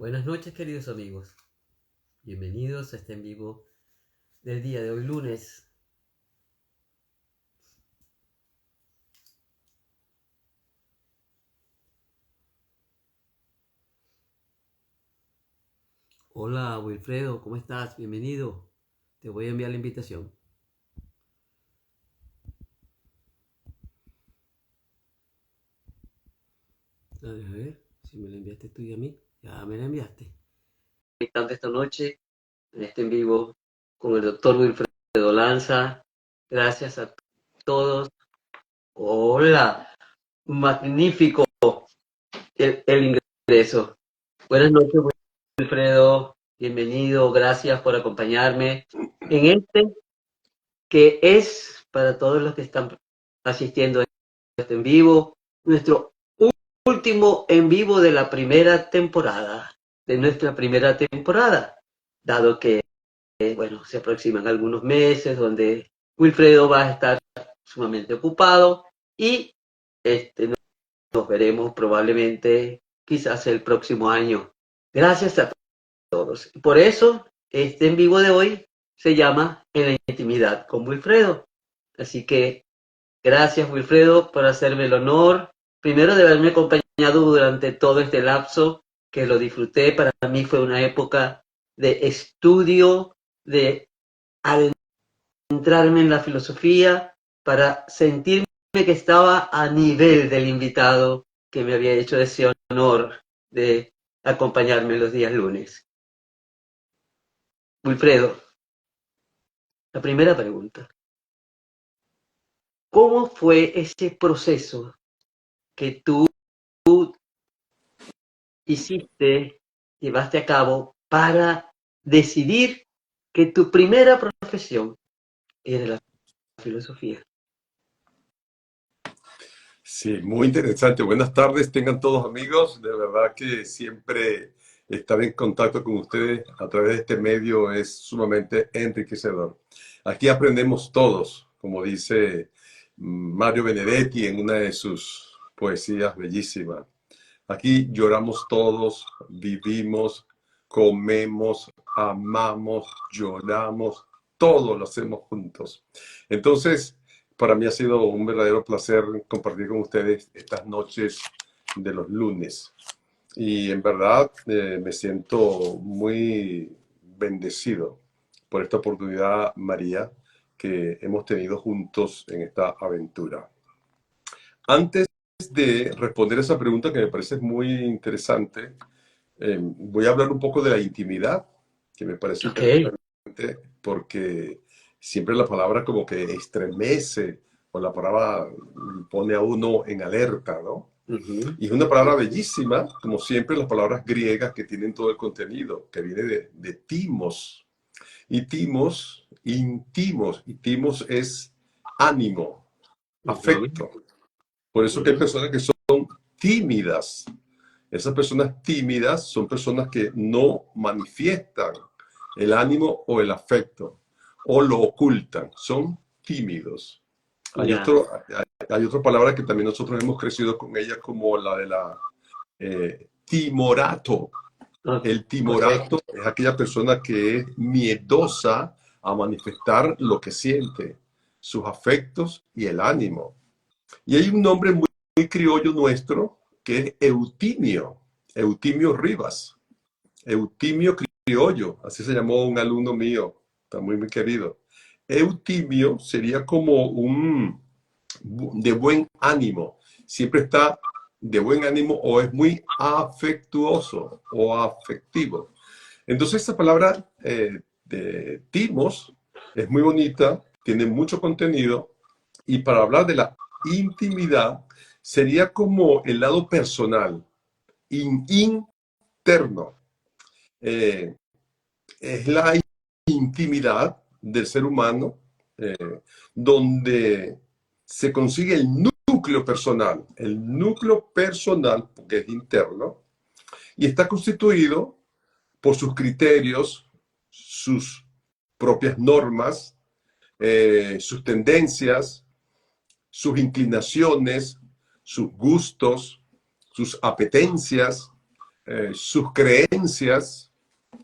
Buenas noches, queridos amigos. Bienvenidos a este en vivo del día de hoy, lunes. Hola, Wilfredo, ¿cómo estás? Bienvenido. Te voy a enviar la invitación. A ver si me la enviaste tú y a mí. Ya me la enviaste. Esta noche en este en vivo con el doctor Wilfredo Lanza. Gracias a todos. Hola, magnífico el ingreso. Buenas noches, Wilfredo. Bienvenido, gracias por acompañarme en este que es para todos los que están asistiendo a este en vivo, nuestro último en vivo de la primera temporada, de nuestra primera temporada, dado que, bueno, se aproximan algunos meses donde Wilfredo va a estar sumamente ocupado y nos veremos probablemente quizás el próximo año. Gracias a todos. Por eso, este en vivo de hoy se llama En la intimidad con Wilfredo. Así que gracias, Wilfredo, por hacerme el honor, primero de haberme acompañado durante todo este lapso, que lo disfruté. Para mí fue una época de estudio, de adentrarme en la filosofía, para sentirme que estaba a nivel del invitado que me había hecho ese honor de acompañarme los días lunes. Wilfredo, la primera pregunta. ¿Cómo fue ese proceso que tú hiciste, llevaste a cabo para decidir que tu primera profesión era la filosofía? Sí, muy interesante. Buenas tardes, tengan todos amigos. De verdad que siempre estar en contacto con ustedes a través de este medio es sumamente enriquecedor. Aquí aprendemos todos, como dice Mario Benedetti en una de sus poesías bellísimas. Aquí lloramos todos, vivimos, comemos, amamos, lloramos, todo lo hacemos juntos. Entonces, para mí ha sido un verdadero placer compartir con ustedes estas noches de los lunes. Y en verdad me siento muy bendecido por esta oportunidad, María, que hemos tenido juntos en esta aventura. Antes de responder esa pregunta que me parece muy interesante, voy a hablar un poco de la intimidad, que me parece Ok. interesante porque siempre la palabra como que estremece o la palabra pone a uno en alerta, ¿no? Uh-huh. Y es una palabra bellísima, como siempre las palabras griegas que tienen todo el contenido, que viene de timos. Y timos, intimos, y timos es ánimo, Uh-huh. afecto. Por eso que hay personas que son tímidas. Esas personas tímidas son personas que no manifiestan el ánimo o el afecto, o lo ocultan, son tímidos. Hay, Ya. otro, hay otra palabra que también nosotros hemos crecido con ella, como la de la timorato. El Ok. timorato es aquella persona que es miedosa a manifestar lo que siente, sus afectos y el ánimo. Y hay un nombre muy criollo nuestro que es Eutimio, Eutimio Rivas, Eutimio Criollo, así se llamó un alumno mío, está muy querido. Eutimio sería como un de buen ánimo, siempre está de buen ánimo o es muy afectuoso o afectivo. Entonces esta palabra de timos es muy bonita, tiene mucho contenido y para hablar de la intimidad sería como el lado personal, interno. Eh, es la intimidad del ser humano eh, donde se consigue el núcleo personal, porque es interno, y está constituido por sus criterios, sus propias normas, sus tendencias, sus inclinaciones, sus gustos, sus apetencias, sus creencias,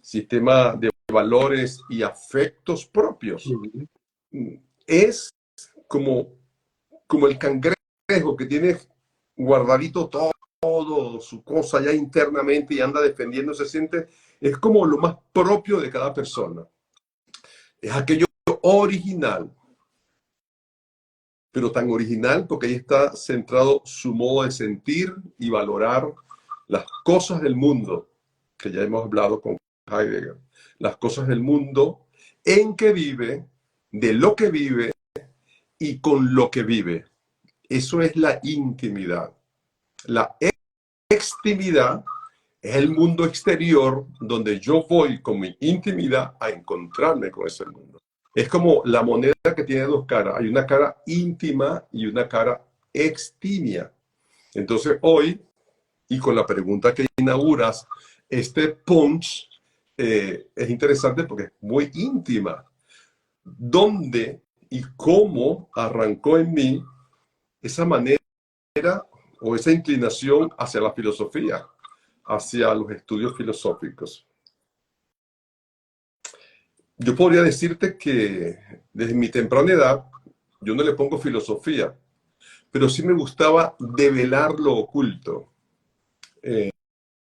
sistema de valores y afectos propios. Ujú. Es como el cangrejo que tiene guardadito todo su cosa ya internamente y anda defendiendo, se siente, es como lo más propio de cada persona. Es aquello original, pero tan original porque ahí está centrado su modo de sentir y valorar las cosas del mundo, que ya hemos hablado con Heidegger, las cosas del mundo en que vive, de lo que vive y con lo que vive. Eso es la intimidad. La extimidad es el mundo exterior donde yo voy con mi intimidad a encontrarme con ese mundo. Es como la moneda que tiene dos caras. Hay una cara íntima y una cara extimia. Entonces hoy, y con la pregunta que inauguras, este punch es interesante porque es muy íntima. ¿Dónde y cómo arrancó en mí esa manera o esa inclinación hacia la filosofía, hacia los estudios filosóficos? Yo podría decirte que desde mi temprana edad, yo no le pongo filosofía, pero sí me gustaba develar lo oculto.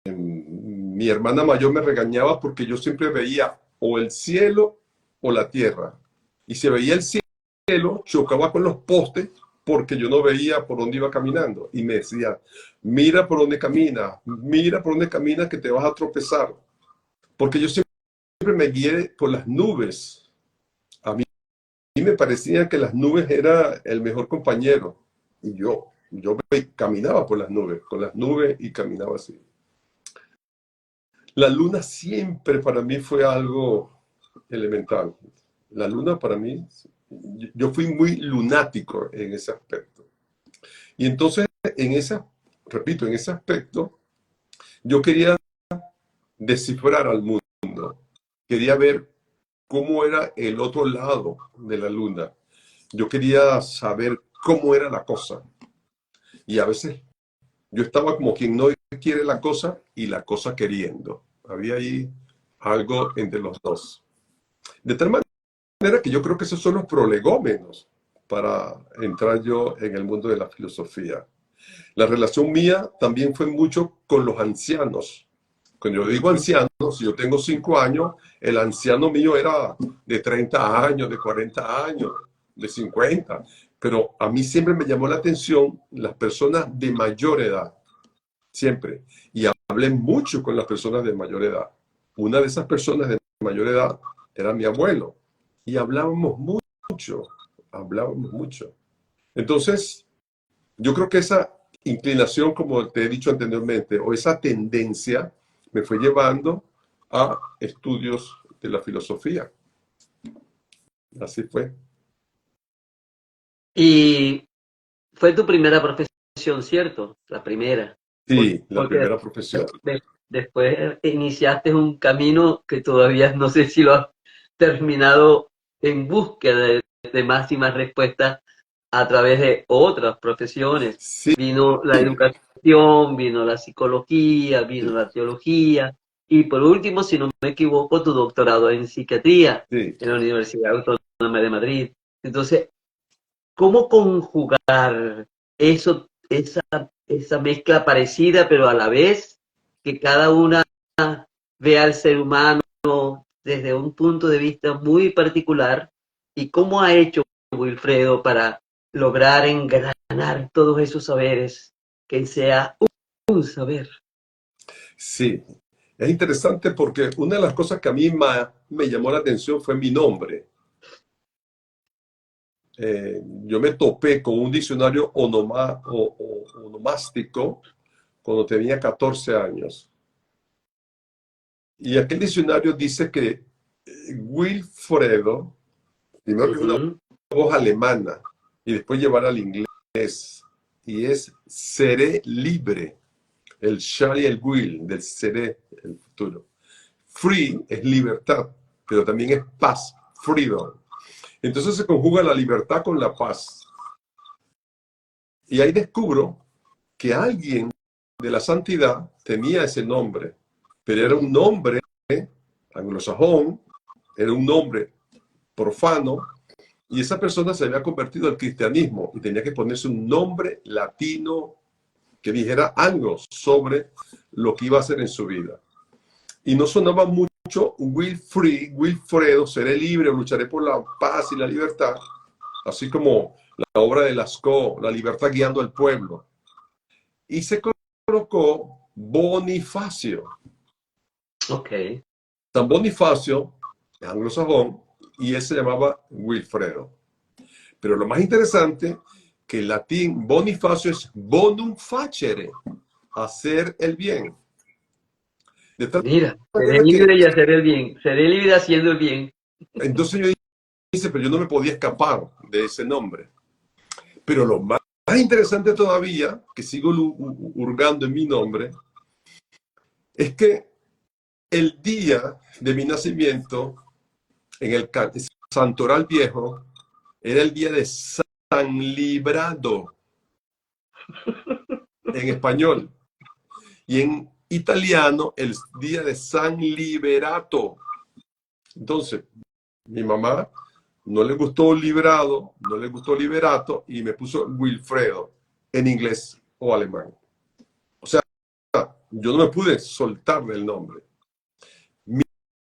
Mi hermana mayor me regañaba porque yo siempre veía o el cielo o la tierra. Y si veía el cielo, chocaba con los postes porque yo no veía por dónde iba caminando. Y me decía, mira por dónde camina que te vas a tropezar. Porque yo siempre me guié por las nubes. A mí me parecía que las nubes era el mejor compañero. Y yo caminaba por las nubes, con las nubes y caminaba así. La luna siempre para mí fue algo elemental. La luna para mí, yo fui muy lunático en ese aspecto. Y entonces, repito, en ese aspecto, yo quería descifrar al mundo. Quería ver cómo era el otro lado de la luna. Yo quería saber cómo era la cosa. Y a veces yo estaba como quien no quiere la cosa y la cosa queriendo. Había ahí algo entre los dos. De tal manera que yo creo que esos son los prolegómenos para entrar yo en el mundo de la filosofía. La relación mía también fue mucho con los ancianos. Cuando yo digo ancianos, si yo tengo 5 años, el anciano mío era de 30 años, de 40 años, de 50. Pero a mí siempre me llamó la atención las personas de mayor edad, siempre. Y hablé mucho con las personas de mayor edad. Una de esas personas de mayor edad era mi abuelo. Y mucho, hablábamos mucho. Entonces, yo creo que esa inclinación, como te he dicho anteriormente, o esa tendencia, me fue llevando a estudios de la filosofía. Así fue. Y fue tu primera profesión, ¿cierto? La primera. Sí, la Porque primera profesión. después iniciaste un camino que todavía no sé si lo has terminado en búsqueda de más y más respuestas a través de otras profesiones. Sí, Vino la educación, vino la psicología, vino sí, la teología y por último, si no me equivoco, tu doctorado en psiquiatría sí. en la Universidad Autónoma de Madrid. Entonces, ¿cómo conjugar esa mezcla parecida, pero a la vez que cada una ve al ser humano desde un punto de vista muy particular? ¿Y cómo ha hecho Wilfredo para lograr engranar todos esos saberes que sea un saber? Sí, es interesante porque una de las cosas que a mí más me llamó la atención fue mi nombre. Yo me topé con un diccionario onomástico cuando tenía 14 años. Y aquel diccionario dice que Wilfredo, primero que es una Ujú. voz alemana y después llevar al inglés, y es seré libre, el shall y el will, del seré, el futuro. Free es libertad, pero también es paz, freedom. Entonces se conjuga la libertad con la paz. Y ahí descubro que alguien de la santidad tenía ese nombre, pero era un nombre anglosajón, era un nombre profano, y esa persona se había convertido al cristianismo y tenía que ponerse un nombre latino que dijera algo sobre lo que iba a hacer en su vida. Y no sonaba mucho Wilfredo, seré libre, lucharé por la paz y la libertad, así como la obra de Lascaux, La libertad guiando al pueblo. Y se colocó Bonifacio. Ok. San Bonifacio, anglosajón, y él se llamaba Wilfredo. Pero lo más interesante, que en latín Bonifacio es bonum facere, hacer el bien. De tal Mira, seré manera que, libre y hacer el bien. Seré libre haciendo el bien. entonces yo dije, pero yo no me podía escapar de ese nombre. Pero lo más interesante todavía, que sigo hurgando en mi nombre, es que el día de mi nacimiento, en el Santoral Viejo, era el día de San Librado, en español. Y en italiano, el día de San Liberato. Entonces, mi mamá no le gustó Librado, no le gustó Liberato, y me puso Wilfredo, en inglés o alemán. O sea, yo no me pude soltar del nombre. Mi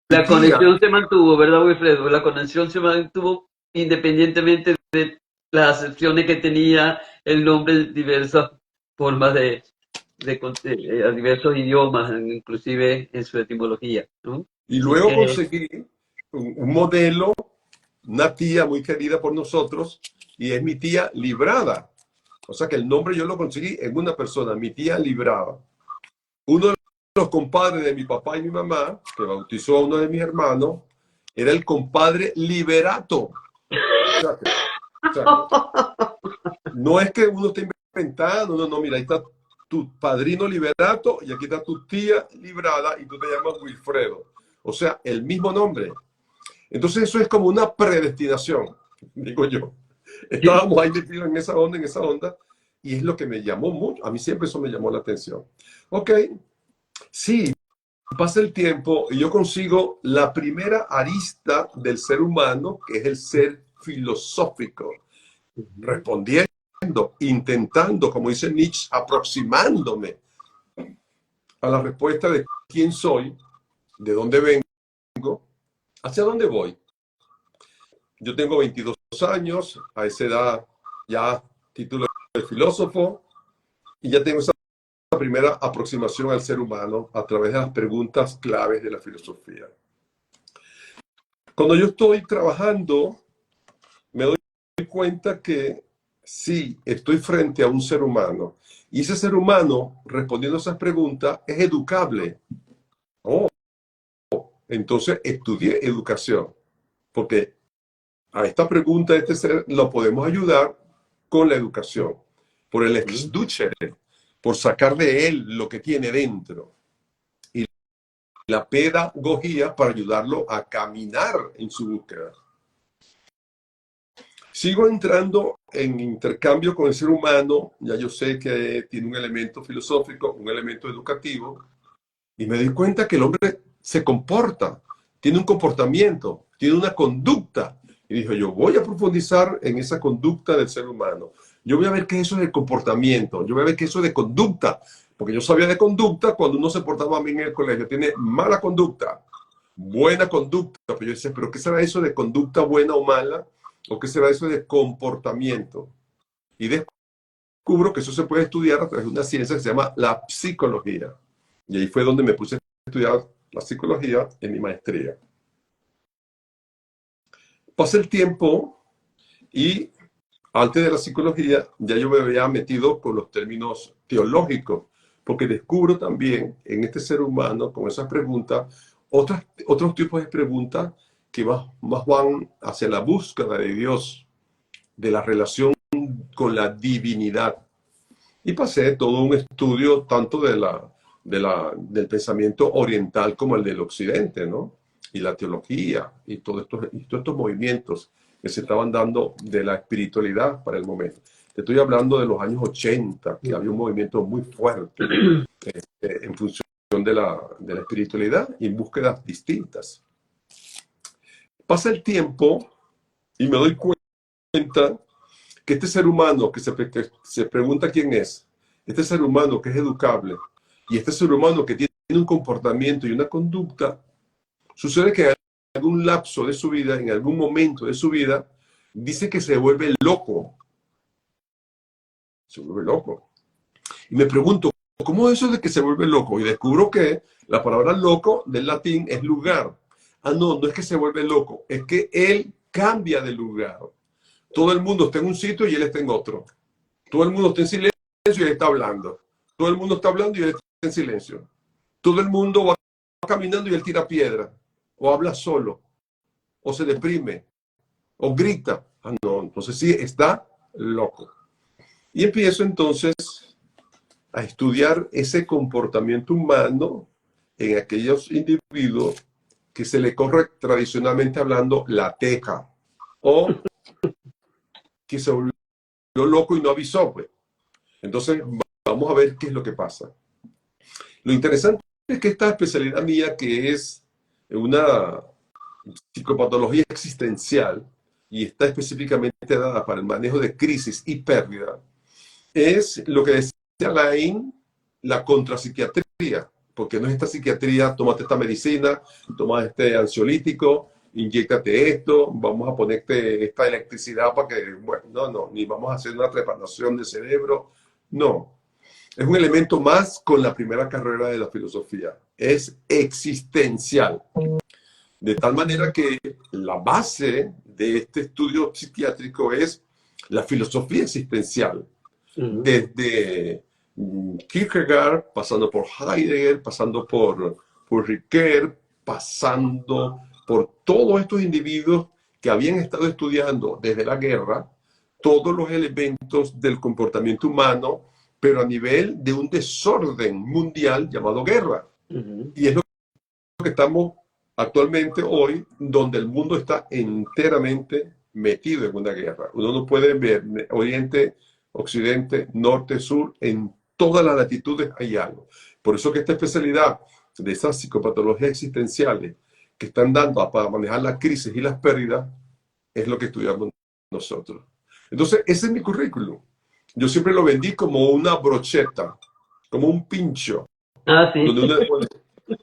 La tía, conexión se mantuvo, ¿verdad, Wilfredo? La conexión se mantuvo independientemente de las acepciones que tenía el nombre en diversas formas a diversos idiomas, inclusive en su etimología, ¿no? y Así luego que, conseguí un modelo, una tía muy querida por nosotros, y es mi tía Librada. O sea que el nombre yo lo conseguí en una persona, mi tía Librada. Uno de los compadres de mi papá y mi mamá, que bautizó a uno de mis hermanos, era el compadre Liberato. O sea, no es que uno esté inventando, no, mira, ahí está tu padrino Liberato y aquí está tu tía Librada y tú te llamas Wilfredo. O sea, el mismo nombre. Entonces eso es como una predestinación, digo yo. Estábamos ahí metidos en esa onda, y es lo que me llamó mucho. A mí siempre eso me llamó la atención. Ok, sí, pasa el tiempo y yo consigo la primera arista del ser humano, que es el ser filosófico, respondiendo, intentando, como dice Nietzsche, aproximándome a la respuesta de quién soy, de dónde vengo, hacia dónde voy. Yo tengo 22 años, a esa edad ya título de filósofo, y ya tengo esa primera aproximación al ser humano a través de las preguntas claves de la filosofía. Cuando yo estoy trabajando, me doy cuenta que sí, estoy frente a un ser humano, y ese ser humano, respondiendo a esas preguntas, es educable. Oh, entonces estudié educación, porque a esta pregunta de este ser lo podemos ayudar con la educación, por el exducere, por sacar de él lo que tiene dentro, y la pedagogía para ayudarlo a caminar en su búsqueda. Sigo entrando en intercambio con el ser humano, ya yo sé que tiene un elemento filosófico, un elemento educativo, y me doy cuenta que el hombre se comporta, tiene un comportamiento, tiene una conducta. Y dije, yo voy a profundizar en esa conducta del ser humano. Yo voy a ver qué es eso de comportamiento, yo voy a ver qué es eso de conducta, porque yo sabía de conducta cuando uno se portaba bien en el colegio, tiene mala conducta, buena conducta, pero yo decía, pero ¿qué será eso de conducta buena o mala? ¿O qué será eso de comportamiento? Y descubro que eso se puede estudiar a través de una ciencia que se llama la psicología. Y ahí fue donde me puse a estudiar la psicología en mi maestría. Pasa el tiempo y antes de la psicología ya yo me había metido con los términos teológicos, porque descubro también en este ser humano, con esas preguntas, otros tipos de preguntas que más van hacia la búsqueda de Dios, de la relación con la divinidad. Y pasé todo un estudio tanto del pensamiento oriental como el del occidente, ¿no? Y la teología y todos estos movimientos que se estaban dando de la espiritualidad para el momento. Te estoy hablando de los años 80, que había un movimiento muy fuerte en función de la espiritualidad y en búsquedas distintas. Pasa el tiempo y me doy cuenta que este ser humano que se pregunta quién es, este ser humano que es educable y este ser humano que tiene un comportamiento y una conducta, sucede que en algún lapso de su vida, en algún momento de su vida, dice que se vuelve loco. Se vuelve loco. Y me pregunto, ¿cómo es eso de que se vuelve loco? Y descubro que la palabra loco del latín es lugar. Ah, no, no es que se vuelve loco, es que él cambia de lugar. Todo el mundo está en un sitio y él está en otro. Todo el mundo está en silencio y él está hablando. Todo el mundo está hablando y él está en silencio. Todo el mundo va caminando y él tira piedra. O habla solo. O se deprime. O grita. Ah, no, entonces sí, está loco. Y empiezo entonces a estudiar ese comportamiento humano en aquellos individuos que se le corre tradicionalmente hablando la teja. O que se volvió loco y no avisó, pues. Entonces, vamos a ver qué es lo que pasa. Lo interesante es que esta especialidad mía, que es una psicopatología existencial y está específicamente dada para el manejo de crisis y pérdida, es lo que decía Alain, la contrapsiquiatría, porque no es esta psiquiatría, tómate esta medicina, toma este ansiolítico, inyéctate esto, vamos a ponerte esta electricidad para que, bueno, no, ni vamos a hacer una trepanación de cerebro, no. Es un elemento más con la primera carrera de la filosofía. Es existencial. De tal manera que la base de este estudio psiquiátrico es la filosofía existencial. Desde Kierkegaard, pasando por Heidegger, pasando por Ricoeur, pasando por todos estos individuos que habían estado estudiando desde la guerra todos los elementos del comportamiento humano, pero a nivel de un desorden mundial llamado guerra. Y es lo que estamos actualmente hoy, donde el mundo está enteramente metido en una guerra. Uno no puede ver Oriente, Occidente, Norte, Sur, en todas las latitudes hay algo. Por eso que esta especialidad de esas psicopatologías existenciales que están dando para manejar la crisis y las pérdidas es lo que estudiamos nosotros. Entonces, ese es mi currículum. Yo siempre lo vendí como una brocheta, como un pincho, Ah, sí. donde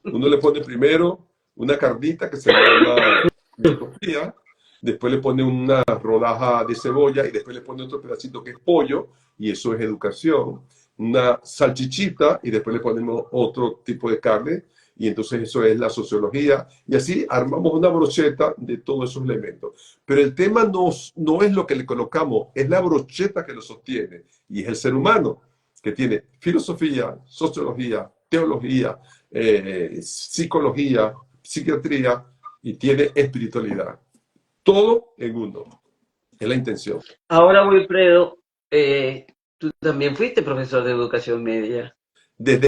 uno le pone primero una carnita que se llama filosofía, después le pone una rodaja de cebolla y después le pone otro pedacito que es pollo, y eso es educación. Una salchichita y después le ponemos otro tipo de carne, y entonces eso es la sociología, y así armamos una brocheta de todos esos elementos. Pero el tema no es lo que le colocamos, es la brocheta que lo sostiene, y es el ser humano, que tiene filosofía, sociología, teología, psicología, psiquiatría y tiene espiritualidad. Todo en uno. Es la intención. Ahora, Wilfredo, tú también fuiste profesor de educación media. Desde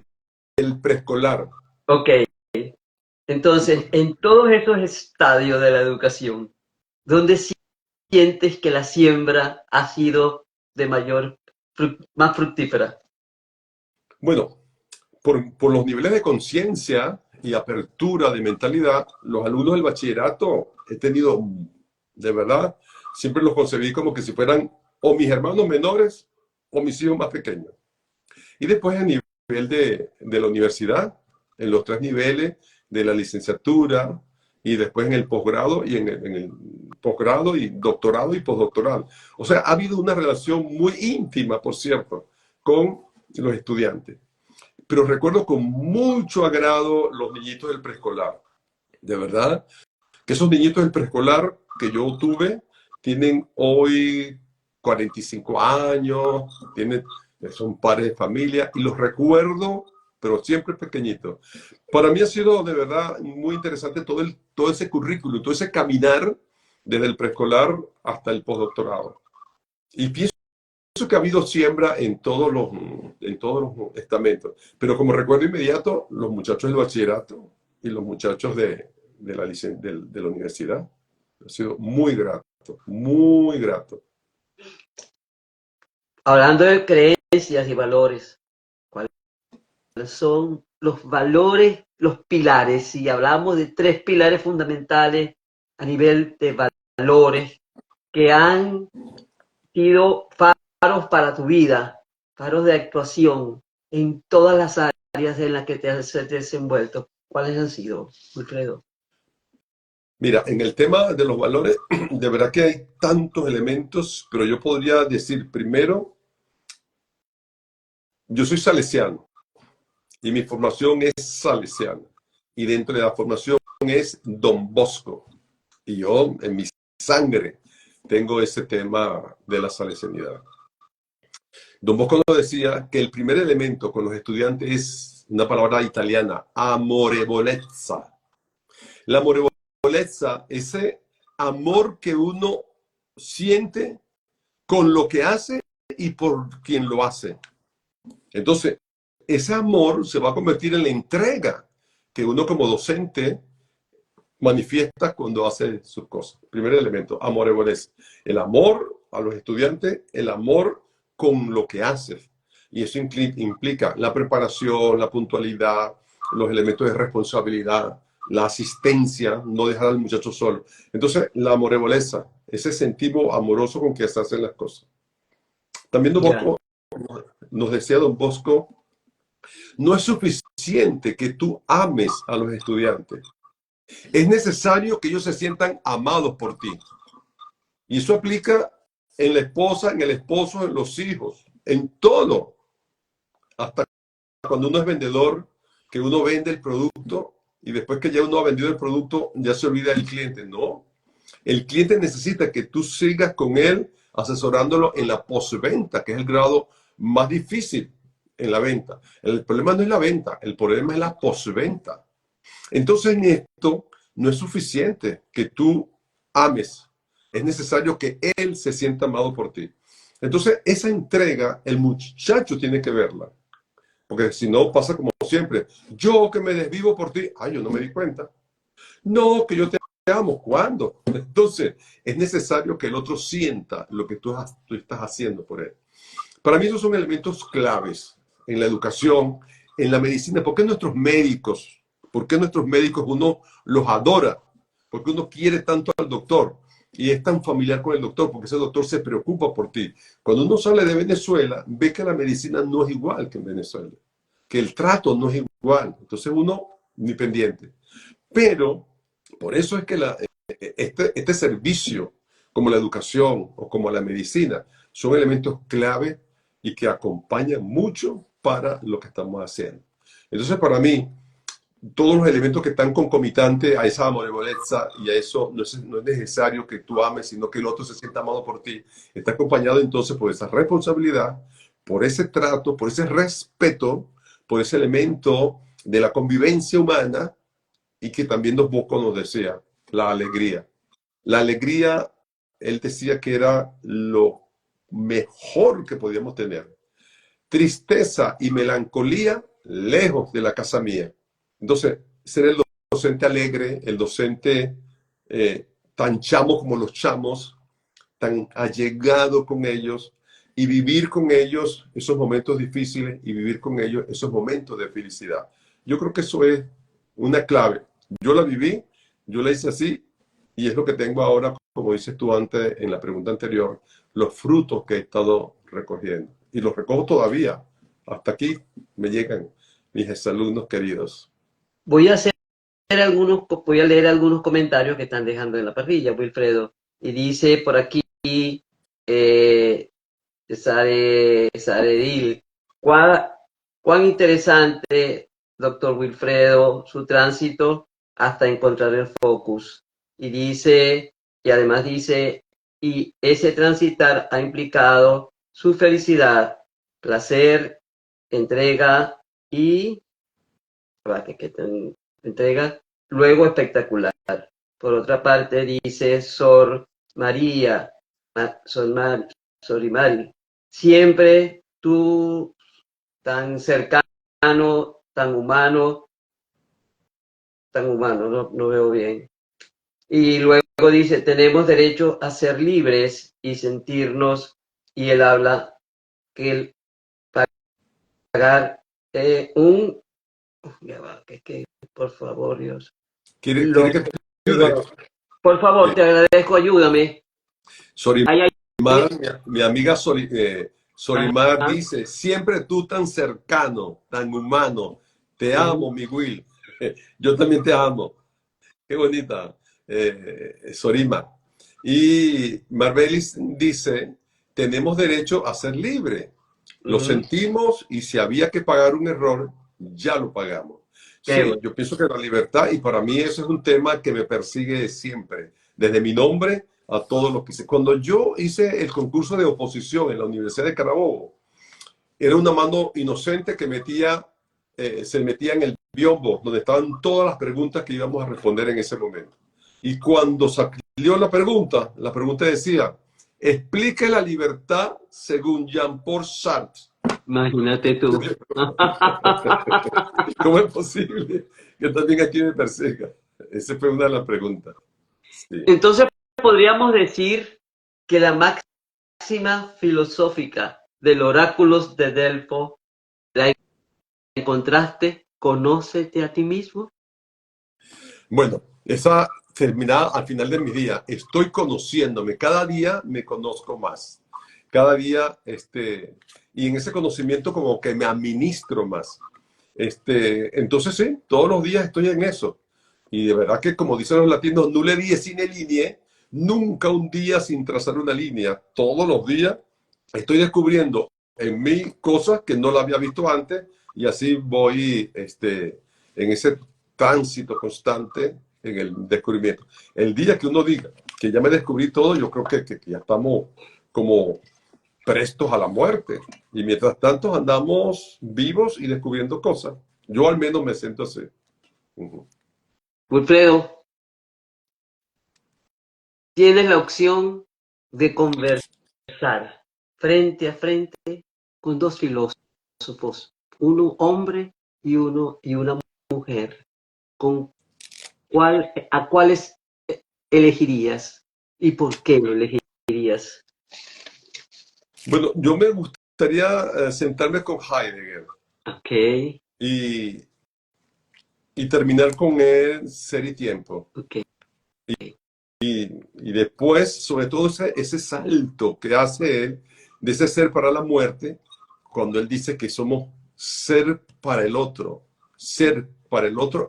el preescolar. Ok, entonces, en todos esos estadios de la educación, ¿dónde sientes que la siembra ha sido de más fructífera? Bueno, por los niveles de conciencia y apertura de mentalidad, los alumnos del bachillerato he tenido, de verdad, siempre los concebí como que si fueran o mis hermanos menores o mis hijos más pequeños. Y después a nivel de la universidad, en los 3 niveles de la licenciatura y después en el posgrado y en el posgrado y doctorado y postdoctoral. O sea, ha habido una relación muy íntima, por cierto, con los estudiantes. Pero recuerdo con mucho agrado los niñitos del preescolar. De verdad, que esos niñitos del preescolar que yo tuve tienen hoy 45 años, son padres de familia y los recuerdo, pero siempre pequeñitos. Para mí ha sido de verdad muy interesante todo ese currículum, todo ese caminar desde el preescolar hasta el postdoctorado. Y pienso que ha habido siembra en todos los estamentos. Pero como recuerdo inmediato, los muchachos del bachillerato y los muchachos de la universidad. Ha sido muy grato, muy grato. Hablando de creencias y valores, ¿cuáles son los valores, los pilares. Si hablamos de 3 pilares fundamentales a nivel de valores que han sido faros para tu vida, faros de actuación en todas las áreas en las que te has desenvuelto. ¿Cuáles han sido, Wilfredo? Mira, en el tema de los valores, de verdad que hay tantos elementos, pero yo podría decir primero, yo soy salesiano y mi formación es salesiana. Y dentro de la formación es Don Bosco. Y yo, en mi sangre, tengo ese tema de la salesianidad. Don Bosco nos decía que el primer elemento con los estudiantes es una palabra italiana, amorevolezza. La amorevolezza, ese amor que uno siente con lo que hace y por quien lo hace. Entonces, ese amor se va a convertir en la entrega que uno como docente manifiesta cuando hace sus cosas. Primer elemento, amorevolezza. El amor a los estudiantes, el amor con lo que haces. Y eso implica la preparación, la puntualidad, los elementos de responsabilidad, la asistencia, no dejar al muchacho solo. Entonces, la amorevolezza, ese sentido amoroso con que se hacen las cosas. También Don Bosco, nos decía Don Bosco, no es suficiente que tú ames a los estudiantes. Es necesario que ellos se sientan amados por ti. Y eso aplica en la esposa, en el esposo, en los hijos, en todo. Hasta cuando uno es vendedor, que uno vende el producto y después que ya uno ha vendido el producto, ya se olvida del cliente. No. El cliente necesita que tú sigas con él asesorándolo en la postventa, que es el grado más difícil en la venta. El problema no es la venta, el problema es la postventa. Entonces en esto no es suficiente que tú ames. Es necesario que él se sienta amado por ti. Entonces esa entrega el muchacho tiene que verla. Porque si no pasa como siempre. Yo que me desvivo por ti. Ay, yo no me di cuenta. No, que yo te amo. ¿Cuándo? Entonces es necesario que el otro sienta lo que tú estás haciendo por él. Para mí esos son elementos claves en la educación, en la medicina. ¿Por qué nuestros médicos? ¿Por qué nuestros médicos uno los adora? ¿Por qué uno quiere tanto al doctor? Y es tan familiar con el doctor, porque ese doctor se preocupa por ti. Cuando uno sale de Venezuela, ve que la medicina no es igual que en Venezuela, que el trato no es igual. Entonces uno, ni pendiente. Pero, por eso es que este servicio, como la educación o como la medicina, son elementos clave y que acompañan mucho para lo que estamos haciendo. Entonces, para mí, todos los elementos que están concomitantes a esa amorevolezza y a eso no es necesario que tú ames, sino que el otro se sienta amado por ti, está acompañado entonces por esa responsabilidad, por ese trato, por ese respeto, por ese elemento de la convivencia humana y que también Don Bosco nos decía, la alegría. La alegría, él decía que era lo mejor que podíamos tener. Tristeza y melancolía lejos de la casa mía. Entonces, ser el docente alegre, el docente tan chamo como los chamos, tan allegado con ellos y vivir con ellos esos momentos difíciles y vivir con ellos esos momentos de felicidad. Yo creo que eso es una clave. Yo la viví, yo la hice así y es lo que tengo ahora, como dices tú antes en la pregunta anterior, los frutos que he estado recogiendo. Y los recojo todavía. Hasta aquí me llegan mis exalumnos queridos. Voy a leer algunos comentarios que están dejando en la parrilla, Wilfredo. Y dice por aquí, Saredil, cuán interesante, doctor Wilfredo, su tránsito hasta encontrar el focus. Y además dice, y ese transitar ha implicado su felicidad, placer, entrega y entrega luego espectacular. Por otra parte dice Sor María, Sorimari, siempre tú tan cercano, tan humano, no veo bien. Y luego dice, tenemos derecho a ser libres y sentirnos, y él habla que el pagar un... Ya va, por favor, Dios. ¿Quiere que te ayude? Por favor, te agradezco, ayúdame. Sorimar, Ay, ay, mi amiga Sorimar ajá. dice, siempre tú tan cercano, tan humano. Te amo, mi Will. Yo también te amo. Qué bonita, Sorima. Y Marbelis dice, tenemos derecho a ser libre. Lo sentimos y si había que pagar un error, ya lo pagamos. Qué Sí, bueno. yo pienso que la libertad, y para mí eso es un tema que me persigue siempre, desde mi nombre a todo lo que hice. Cuando yo hice el concurso de oposición en la Universidad de Carabobo, era una mano inocente que se metía en el biombo, donde estaban todas las preguntas que íbamos a responder en ese momento. Y cuando salió la pregunta decía, explique la libertad según Jean-Paul Sartre. Imagínate tú. ¿Cómo es posible que también aquí me persiga? Esa fue una de las preguntas. Sí. Entonces, podríamos decir que la máxima filosófica del oráculos de Delfo la encontraste, conócete a ti mismo. Bueno, esa terminada al final de mi día. Estoy conociéndome. Cada día me conozco más. Cada día, y en ese conocimiento como que me administro más. Entonces sí, todos los días estoy en eso. Y de verdad que como dicen los latinos, nulle die sine lineae, nunca un día sin trazar una línea. Todos los días estoy descubriendo en mí cosas que no la había visto antes y así voy en ese tránsito constante en el descubrimiento. El día que uno diga que ya me descubrí todo, yo creo que ya estamos como prestos a la muerte. Y mientras tanto andamos vivos y descubriendo cosas. Yo al menos me siento así. Wilfredo, tienes la opción de conversar frente a frente con dos filósofos, uno hombre y una mujer. ¿A cuáles elegirías y por qué lo elegirías? Bueno, yo me gustaría sentarme con Heidegger Ok, y, y terminar con él Ser y Tiempo. ok. Y después, sobre todo, ese salto que hace él de ese ser para la muerte, cuando él dice que somos ser para el otro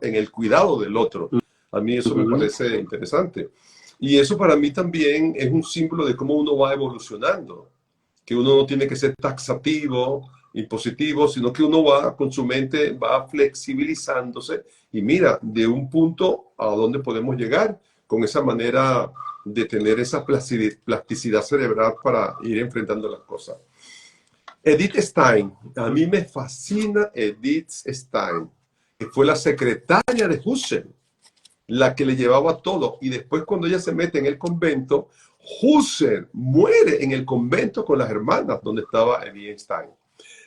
en el cuidado del otro. A mí eso me parece interesante. Y eso para mí también es un símbolo de cómo uno va evolucionando, que uno no tiene que ser taxativo, impositivo, sino que uno va con su mente, va flexibilizándose y mira, de un punto a dónde podemos llegar con esa manera de tener esa plasticidad cerebral para ir enfrentando las cosas. Edith Stein, a mí me fascina Edith Stein, que fue la secretaria de Husserl, la que le llevaba todo. Y después cuando ella se mete en el convento, Husserl muere en el convento con las hermanas donde estaba Edith Stein.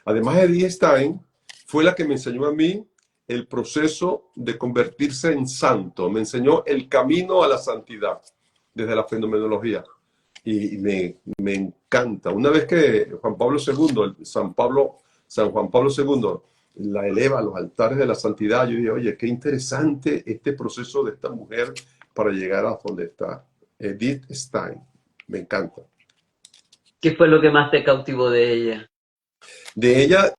Además, Edith Stein fue la que me enseñó a mí el proceso de convertirse en santo. Me enseñó el camino a la santidad desde la fenomenología. Y me encanta. Una vez que Juan Pablo II, San Juan Pablo II, la eleva a los altares de la santidad, yo dije, oye, qué interesante este proceso de esta mujer para llegar a donde está. Edith Stein. Me encanta. ¿Qué fue lo que más te cautivó de ella? De ella,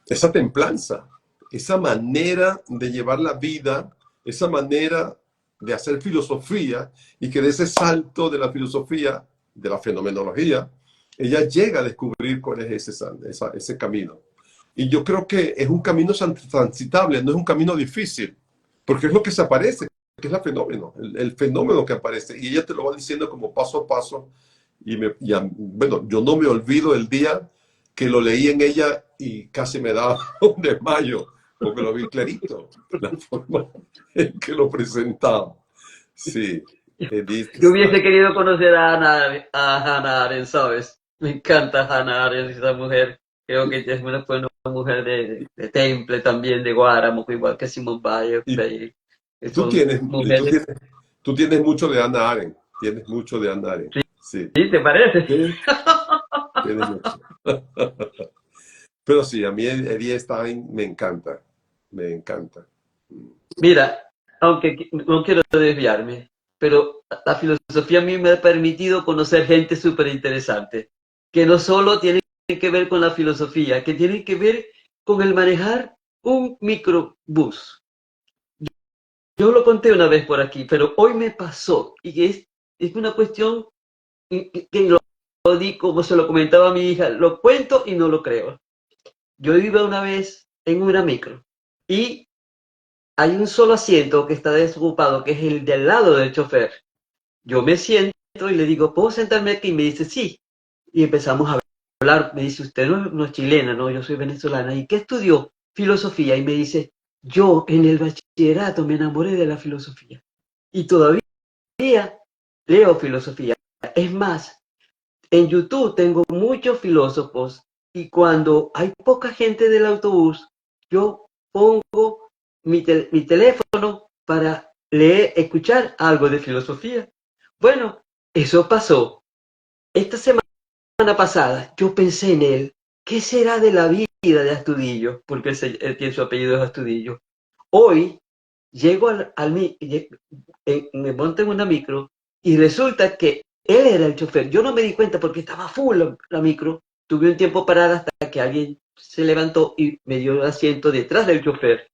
esa templanza, esa manera de llevar la vida, esa manera de hacer filosofía y que de ese salto de la filosofía, de la fenomenología, ella llega a descubrir cuál es ese camino. Y yo creo que es un camino transitable, no es un camino difícil, porque es lo que se aparece, que es el fenómeno que aparece. Y ella te lo va diciendo como paso a paso. Bueno, yo no me olvido el día que lo leí en ella y casi me daba un desmayo, porque lo vi clarito, la forma en que lo presentaba. Sí, Edith Yo hubiese Stein. querido conocer a Hannah Arendt, ¿sabes? Me encanta Hannah Arendt, esa mujer. Creo que es fue una mujer de Temple también, de Guáramo, igual que Simone Y Weil. tú Son tienes, y mujeres. tú tienes mucho de Hannah Arendt, tienes mucho de Hannah Arendt, sí, ¿Sí? ¿Te parece? sí, tienes mucho. Pero sí, a mí Eddie Stein me encanta, me encanta. Mira, aunque no quiero desviarme, pero la filosofía a mí me ha permitido conocer gente súper interesante, que no solo tienen que ver con la filosofía, que tienen que ver con el manejar un microbús. Yo lo conté una vez por aquí, pero hoy me pasó y es una cuestión que lo di como se lo comentaba a mi hija, lo cuento y no lo creo. Yo iba una vez en una micro y hay un solo asiento que está desocupado, que es el del lado del chofer. Yo me siento y le digo, ¿puedo sentarme aquí? Y me dice, sí. Y empezamos a hablar. Me dice, usted no es chilena, no, yo soy venezolana. ¿Y qué estudió? Filosofía. Y me dice, yo en el bachillerato me enamoré de la filosofía. Y todavía leo filosofía. Es más, en YouTube tengo muchos filósofos y cuando hay poca gente del autobús, yo pongo mi teléfono para leer, escuchar algo de filosofía. Bueno, eso pasó. Esta semana pasada yo pensé en él. ¿Qué será de la vida de Astudillo? Porque él tiene su apellido es Astudillo. Hoy llego me monto en una micro y resulta que él era el chofer. Yo no me di cuenta porque estaba full la micro. Tuve un tiempo parada hasta que alguien se levantó y me dio el asiento detrás del chofer.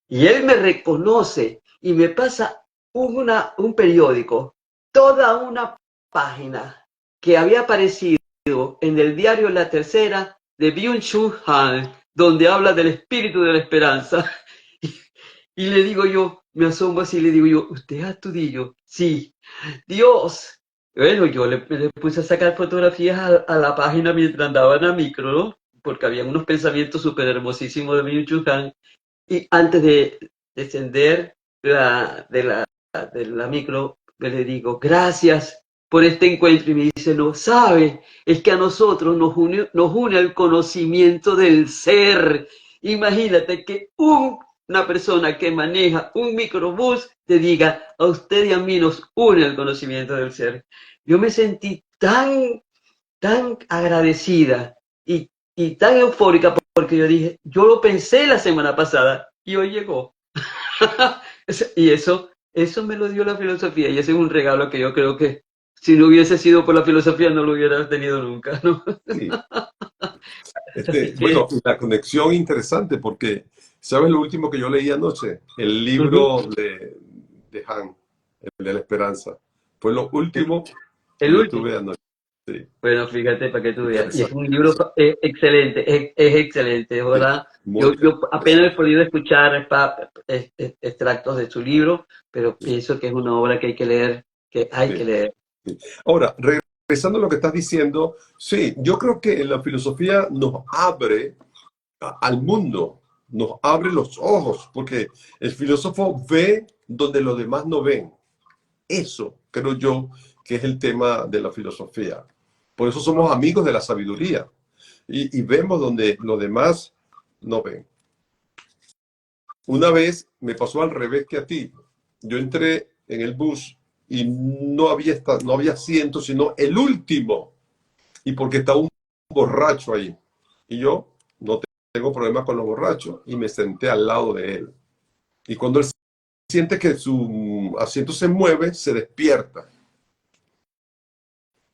Y él me reconoce y me pasa un periódico, toda una página que había aparecido en el diario La Tercera de Byung-Chul Han, donde habla del espíritu de la esperanza. Y le digo yo, me asomo así, le digo yo, ¿usted es Astudillo? Sí. Dios. Bueno, yo le puse a sacar fotografías a la página mientras andaba en la micro, ¿no? Porque había unos pensamientos súper hermosísimos de Byung-Chul Han. Y antes de descender de la micro, le digo, gracias por este encuentro. Y me dice, no sabe, es que a nosotros nos une el conocimiento del ser. Imagínate que una persona que maneja un microbús te diga, a usted y a mí nos une el conocimiento del ser. Yo me sentí tan agradecida y tan eufórica porque yo dije, yo lo pensé la semana pasada y hoy llegó. Y eso me lo dio la filosofía y ese es un regalo que yo creo que si no hubiese sido por la filosofía no lo hubiera tenido nunca, ¿no? Sí. Así que, Bueno, la conexión interesante porque, ¿sabes lo último que yo leí anoche? El uh-huh, libro de Han, el de la esperanza. Fue lo último que el yo último. tuve anoche. Sí, Bueno, fíjate para que tú veas. Y es interesante, un libro interesante. excelente, es excelente, Sí, ¿verdad? muy Yo apenas he interesante. podido escuchar extractos de su libro, pero Sí, pienso que es una obra que hay que leer, que hay que sí, leer. sí. Ahora, regresando a lo que estás diciendo, sí, yo creo que la filosofía nos abre al mundo, nos abre los ojos, porque el filósofo ve donde los demás no ven. Eso creo yo que es el tema de la filosofía. Por eso somos amigos de la sabiduría y vemos donde los demás no ven. Una vez me pasó al revés que a ti. Yo entré en el bus y no había asiento, sino el último. Y porque estaba un borracho ahí. Y yo no tengo problema con los borrachos y me senté al lado de él. Y cuando él siente que su asiento se mueve, se despierta.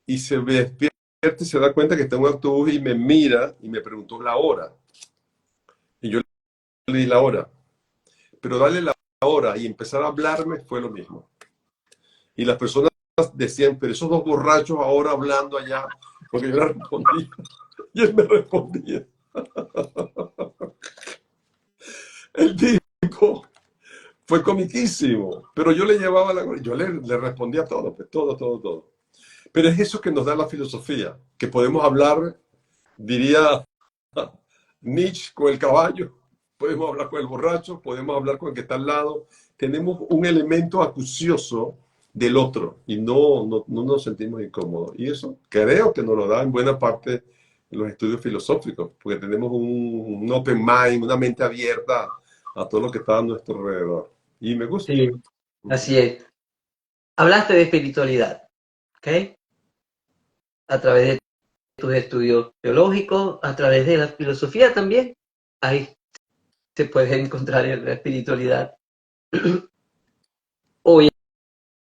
Y se despierta y se da cuenta que está en un autobús y me mira y me preguntó la hora. Y yo le di la hora. Pero darle la hora y empezar a hablarme fue lo mismo. Y las personas decían, pero esos dos borrachos ahora hablando allá, porque yo le respondía y él me respondía. El tipo fue comiquísimo, pero yo le llevaba yo le respondía todo, pues todo, todo, todo. Pero es eso que nos da la filosofía, que podemos hablar, diría Nietzsche, con el caballo, podemos hablar con el borracho, podemos hablar con el que está al lado. Tenemos un elemento acucioso del otro y no nos sentimos incómodos. Y eso creo que nos lo da en buena parte los estudios filosóficos, porque tenemos un open mind, una mente abierta a todo lo que está a nuestro alrededor. Y me gusta. Sí, así es. Hablaste de espiritualidad, ¿ok? A través de tus estudios teológicos, a través de la filosofía también. Ahí se puede encontrar en la espiritualidad. Hoy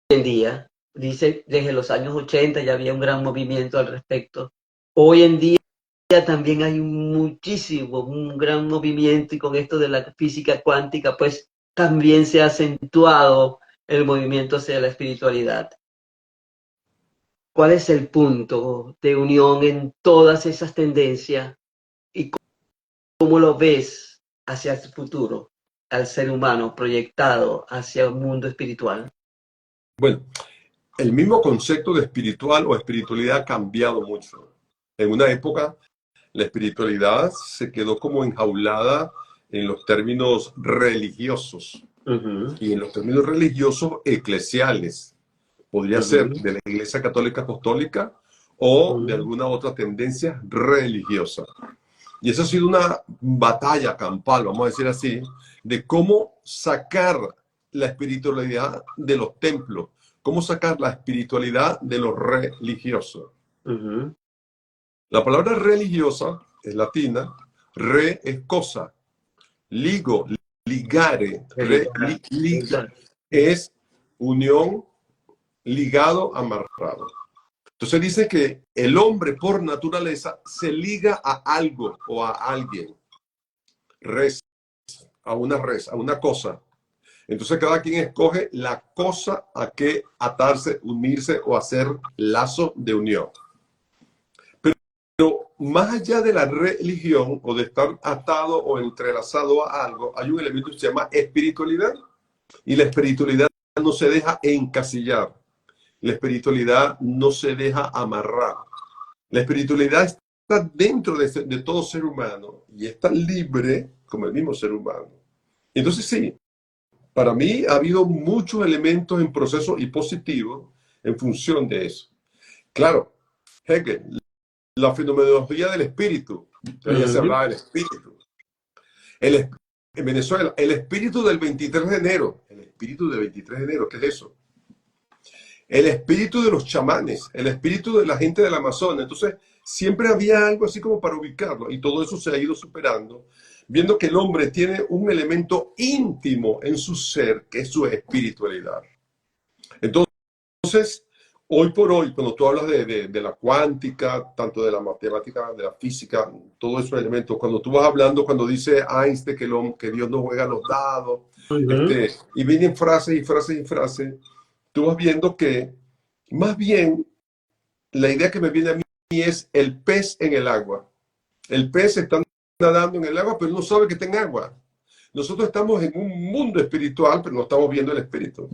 en día, dice, desde los años 80 ya había un gran movimiento al respecto. Hoy en día también hay un gran movimiento, y con esto de la física cuántica, pues también se ha acentuado el movimiento hacia la espiritualidad. ¿Cuál es el punto de unión en todas esas tendencias y cómo lo ves hacia el futuro, al ser humano proyectado hacia un mundo espiritual? Bueno, el mismo concepto de espiritual o espiritualidad ha cambiado mucho. En una época, la espiritualidad se quedó como enjaulada en los términos religiosos Uh-huh, y en los términos religiosos eclesiales. Podría ser uh-huh, de la Iglesia Católica Apostólica o de uh-huh. alguna otra tendencia religiosa. Y eso ha sido una batalla campal, vamos a decir así, de cómo sacar la espiritualidad de los templos, cómo sacar la espiritualidad de los religiosos. Uh-huh. La palabra religiosa es latina, re es cosa, ligo, ligare, liga, Exacto. es unión, ligado, amarrado. Entonces dice que el hombre por naturaleza se liga a algo o a alguien, res, a una cosa. Entonces cada quien escoge la cosa a que atarse, unirse o hacer lazo de unión. Pero más allá de la religión o de estar atado o entrelazado a algo, hay un elemento que se llama espiritualidad. Y la espiritualidad no se deja encasillar. La espiritualidad no se deja amarrar. La espiritualidad está dentro de todo ser humano y está libre como el mismo ser humano. Entonces sí, para mí ha habido muchos elementos en proceso y positivos en función de eso. Claro, Hegel, la fenomenología del espíritu, ya se Uh-huh. hablaba del espíritu. El, en Venezuela, el espíritu del 23 de enero, el espíritu del 23 de enero, ¿qué es eso? El espíritu de los chamanes, el espíritu de la gente del Amazonas. Entonces, siempre había algo así como para ubicarlo y todo eso se ha ido superando, viendo que el hombre tiene un elemento íntimo en su ser, que es su espiritualidad. Entonces, hoy por hoy, cuando tú hablas de la cuántica, tanto de la matemática, de la física, todos esos elementos, cuando tú vas hablando, cuando dice Einstein que Dios no juega los dados, Uh-huh. y vienen frases y frases y frases, tú vas viendo que más bien la idea que me viene a mí es el pez en el agua. El pez está nadando en el agua, pero no sabe que está en agua. Nosotros estamos en un mundo espiritual, pero no estamos viendo el espíritu.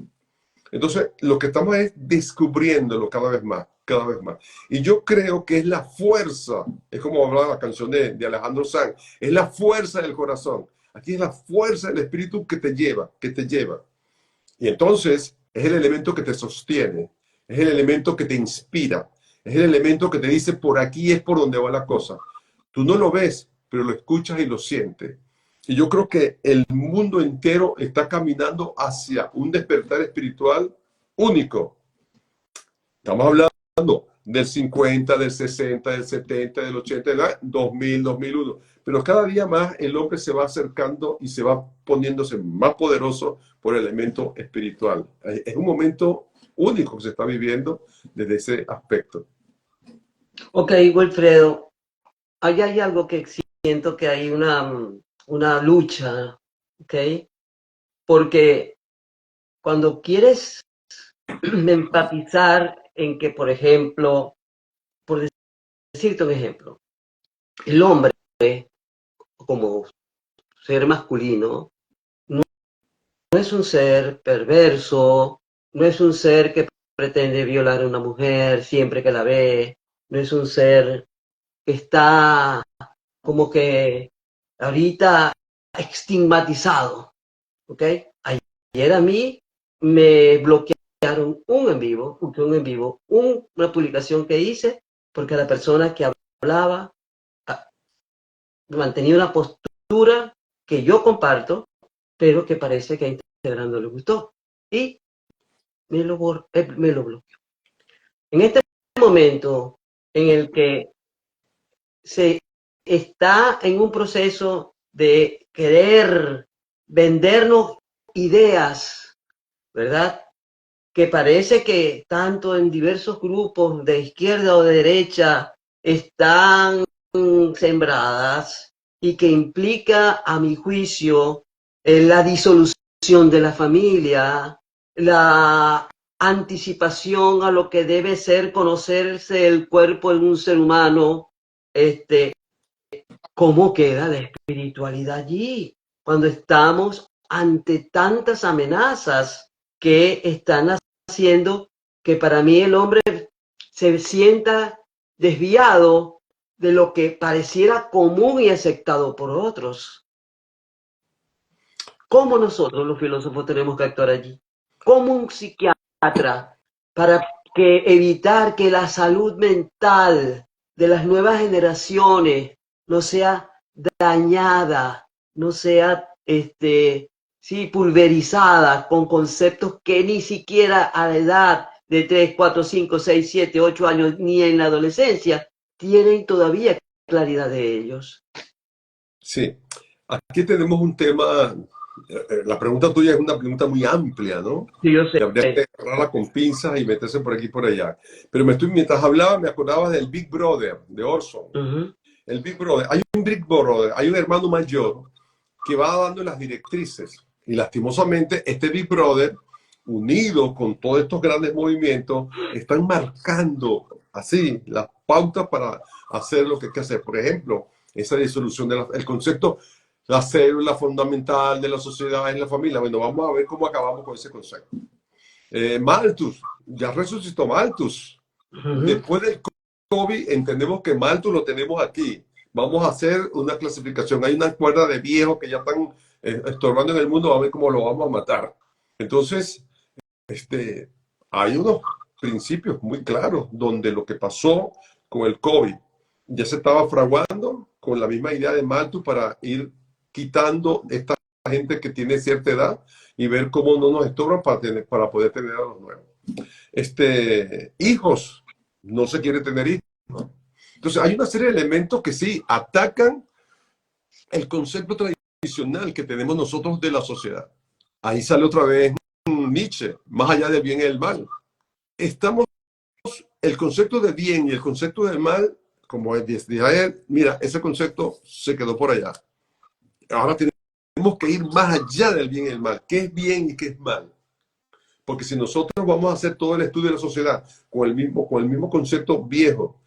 Entonces, lo que estamos es descubriéndolo cada vez más, cada vez más. Y yo creo que es la fuerza, es como hablaba la canción de Alejandro Sanz, es la fuerza del corazón. Aquí es la fuerza del espíritu que te lleva, que te lleva. Y entonces es el elemento que te sostiene, es el elemento que te inspira, es el elemento que te dice por aquí es por donde va la cosa. Tú no lo ves, pero lo escuchas y lo sientes. Y yo creo que el mundo entero está caminando hacia un despertar espiritual único. Estamos hablando del 50, del 60, del 70, del 80, del 2000, 2001. Pero cada día más el hombre se va acercando y se va poniéndose más poderoso por el elemento espiritual. Es un momento único que se está viviendo desde ese aspecto. Ok, Wilfredo, ahí hay algo que siento que hay una lucha, ¿ok? Porque cuando quieres empatizar en que, por ejemplo, por decirte un ejemplo, el hombre como ser masculino no, no es un ser perverso, no es un ser que pretende violar a una mujer siempre que la ve, no es un ser que está como que ahorita estigmatizado, ¿ok? Ayer a mí me bloquearon una publicación que hice, porque la persona que hablaba mantenía una postura que yo comparto, pero que parece que a Instagram no le gustó. Y me lo bloqueó. En este momento en el que se está en un proceso de querer vendernos ideas, ¿verdad? Que parece que tanto en diversos grupos de izquierda o de derecha están sembradas y que implica, a mi juicio, la disolución de la familia, la anticipación a lo que debe ser conocerse el cuerpo en un ser humano, este, ¿cómo queda la espiritualidad allí? Cuando estamos ante tantas amenazas que están haciendo que para mí el hombre se sienta desviado de lo que pareciera común y aceptado por otros. ¿Cómo nosotros los filósofos tenemos que actuar allí? ¿Cómo un psiquiatra para que evitar que la salud mental de las nuevas generaciones no sea dañada, no sea sí, pulverizada con conceptos que ni siquiera a la edad de 3, 4, 5, 6, 7, 8 años, ni en la adolescencia, tienen todavía claridad de ellos? Sí, aquí tenemos un tema, la pregunta tuya es una pregunta muy amplia, ¿no? Sí, yo Que sé. habría que agarrarla con pinzas y meterse por aquí y por allá. Pero mientras hablaba, me acordaba del Big Brother, de Orson. Uh-huh. El Big Brother, hay un Big Brother, hay un hermano mayor que va dando las directrices. Y lastimosamente, este Big Brother, unido con todos estos grandes movimientos, están marcando así las pautas para hacer lo que hay que hacer. Por ejemplo, esa disolución del concepto, la célula fundamental de la sociedad es la familia. Bueno, vamos a ver cómo acabamos con ese concepto. Malthus, ya resucitó Malthus. Uh-huh. Después del COVID, entendemos que Malthus lo tenemos aquí. Vamos a hacer una clasificación. Hay una cuerda de viejos que ya están estorbando en el mundo, a ver cómo lo vamos a matar. Entonces, hay unos principios muy claros donde lo que pasó con el COVID ya se estaba fraguando con la misma idea de Malthus para ir quitando esta gente que tiene cierta edad y ver cómo no nos estorban para poder tener a los nuevos. Hijos, no se quiere tener hijos, ¿no? Entonces hay una serie de elementos que sí atacan el concepto tradicional que tenemos nosotros de la sociedad. Ahí sale otra vez Nietzsche, más allá del bien y el mal. Estamos, el concepto de bien y el concepto del mal, como decía él, mira, ese concepto se quedó por allá. Ahora tenemos que ir más allá del bien y el mal. ¿Qué es bien y qué es mal? Porque si nosotros vamos a hacer todo el estudio de la sociedad con el mismo concepto viejo,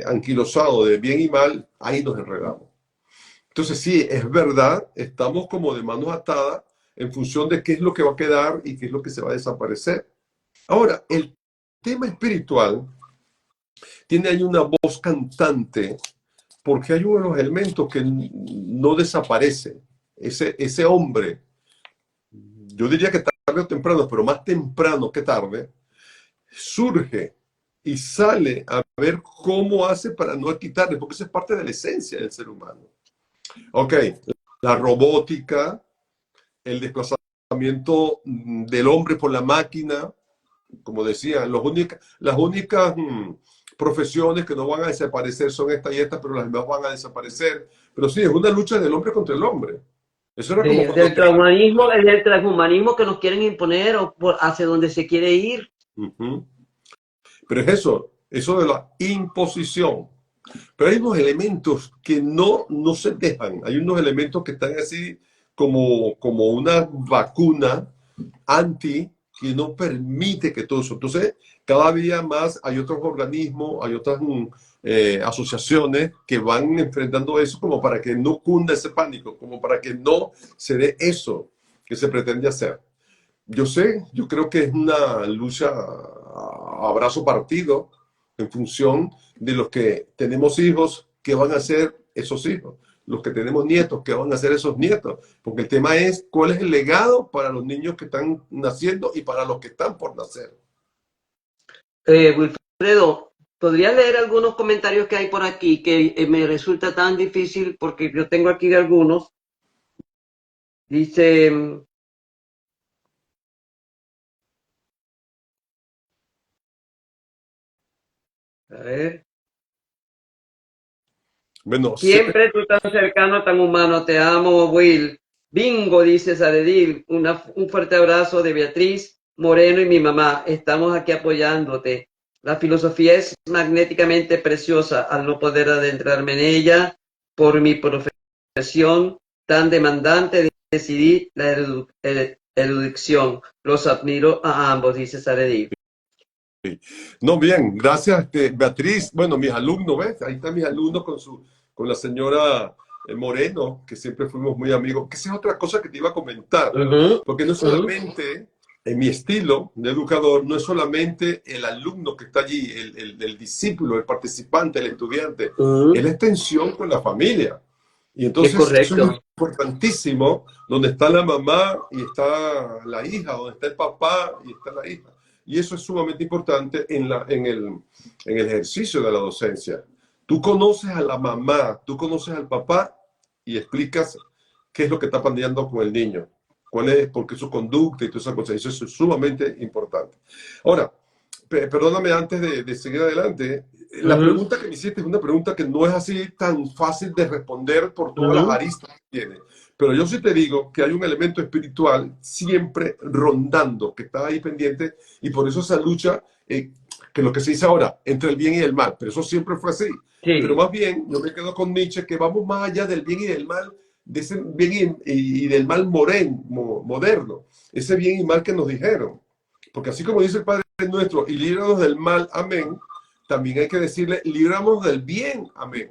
anquilosado de bien y mal, ahí nos enredamos. Entonces sí, es verdad, estamos como de manos atadas en función de qué es lo que va a quedar y qué es lo que se va a desaparecer. Ahora, el tema espiritual tiene ahí una voz cantante porque hay unos elementos que no desaparecen. Ese hombre, yo diría que tarde o temprano, pero más temprano que tarde, surge y sale a ver cómo hace para no quitarle, porque eso es parte de la esencia del ser humano. Ok, la robótica, el desplazamiento del hombre por la máquina, como decía, las únicas profesiones que no van a desaparecer son esta y esta, pero las demás van a desaparecer. Pero sí, es una lucha del hombre contra el hombre. Eso era como cuando... Del transhumanismo que nos quieren imponer o hacia donde se quiere ir. Ujú. Pero es eso de la imposición. Pero hay unos elementos que no se dejan. Hay unos elementos que están así como una vacuna anti que no permite que todo eso. Entonces, cada día más hay otros organismos, hay otras asociaciones que van enfrentando eso como para que no cunda ese pánico, como para que no se dé eso que se pretende hacer. Yo creo que es una lucha a brazo partido en función de los que tenemos hijos, ¿qué van a hacer esos hijos? Los que tenemos nietos, ¿qué van a hacer esos nietos? Porque el tema es cuál es el legado para los niños que están naciendo y para los que están por nacer. Wilfredo, ¿podría leer algunos comentarios que hay por aquí que me resulta tan difícil porque yo tengo aquí de algunos? Dice, a ver, Bueno, Siempre tú tan cercano, tan humano. Te amo, Will. Bingo, dice Saredil. Un fuerte abrazo de Beatriz Moreno y mi mamá. Estamos aquí apoyándote. La filosofía es magnéticamente preciosa al no poder adentrarme en ella por mi profesión tan demandante. Decidí la erudición. Los admiro a ambos, dice Saredil. no, bien, gracias, Beatriz. Bueno, mis alumnos, ¿ves? Ahí están mis alumnos con la señora Moreno, que siempre fuimos muy amigos. Que esa es otra cosa que te iba a comentar, Ujú, porque no es ujú, solamente, en mi estilo de educador, no es solamente el alumno que está allí, el discípulo, el participante, el estudiante, es ujú. la extensión con la familia. Y Es entonces eso es correcto. importantísimo, donde está la mamá y está la hija, donde está el papá y está la hija. Y eso es sumamente importante en el ejercicio de la docencia. Tú conoces a la mamá, tú conoces al papá y explicas qué es lo que está pasando con el niño, cuál es, por qué su conducta y todas esas cosas. Eso es sumamente importante. Ahora, perdóname antes de seguir adelante. La Ujú, pregunta que me hiciste es una pregunta que no es así tan fácil de responder por todas las ujú. aristas que tiene. Pero yo sí te digo que hay un elemento espiritual siempre rondando, que está ahí pendiente, y por eso esa lucha, que lo que se dice ahora, entre el bien y el mal, pero eso siempre fue así. Pero Sí, más bien, yo me quedo con Nietzsche, que vamos más allá del bien y del mal, de ese bien y del mal moderno, ese bien y mal que nos dijeron. Porque así como dice el Padre nuestro, y líbranos del mal, amén, también hay que decirle, líbranos del bien, amén.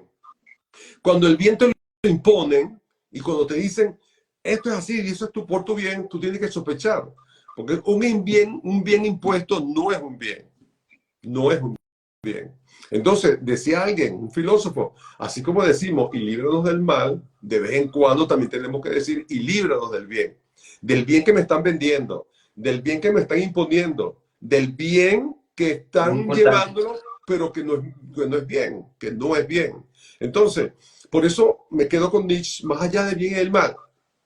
Cuando el bien te lo imponen y cuando te dicen, esto es así y eso es por tu bien, tú tienes que sospechar. Porque un bien impuesto no es un bien, no es un bien. Entonces, decía alguien, un filósofo, así como decimos, y líbranos del mal, de vez en cuando también tenemos que decir, y líbranos del bien que me están vendiendo, del bien que me están imponiendo, del bien que muy están importante. llevándolo, pero que no es bien, que no es bien. Entonces, por eso me quedo con Nietzsche, más allá del bien y del mal,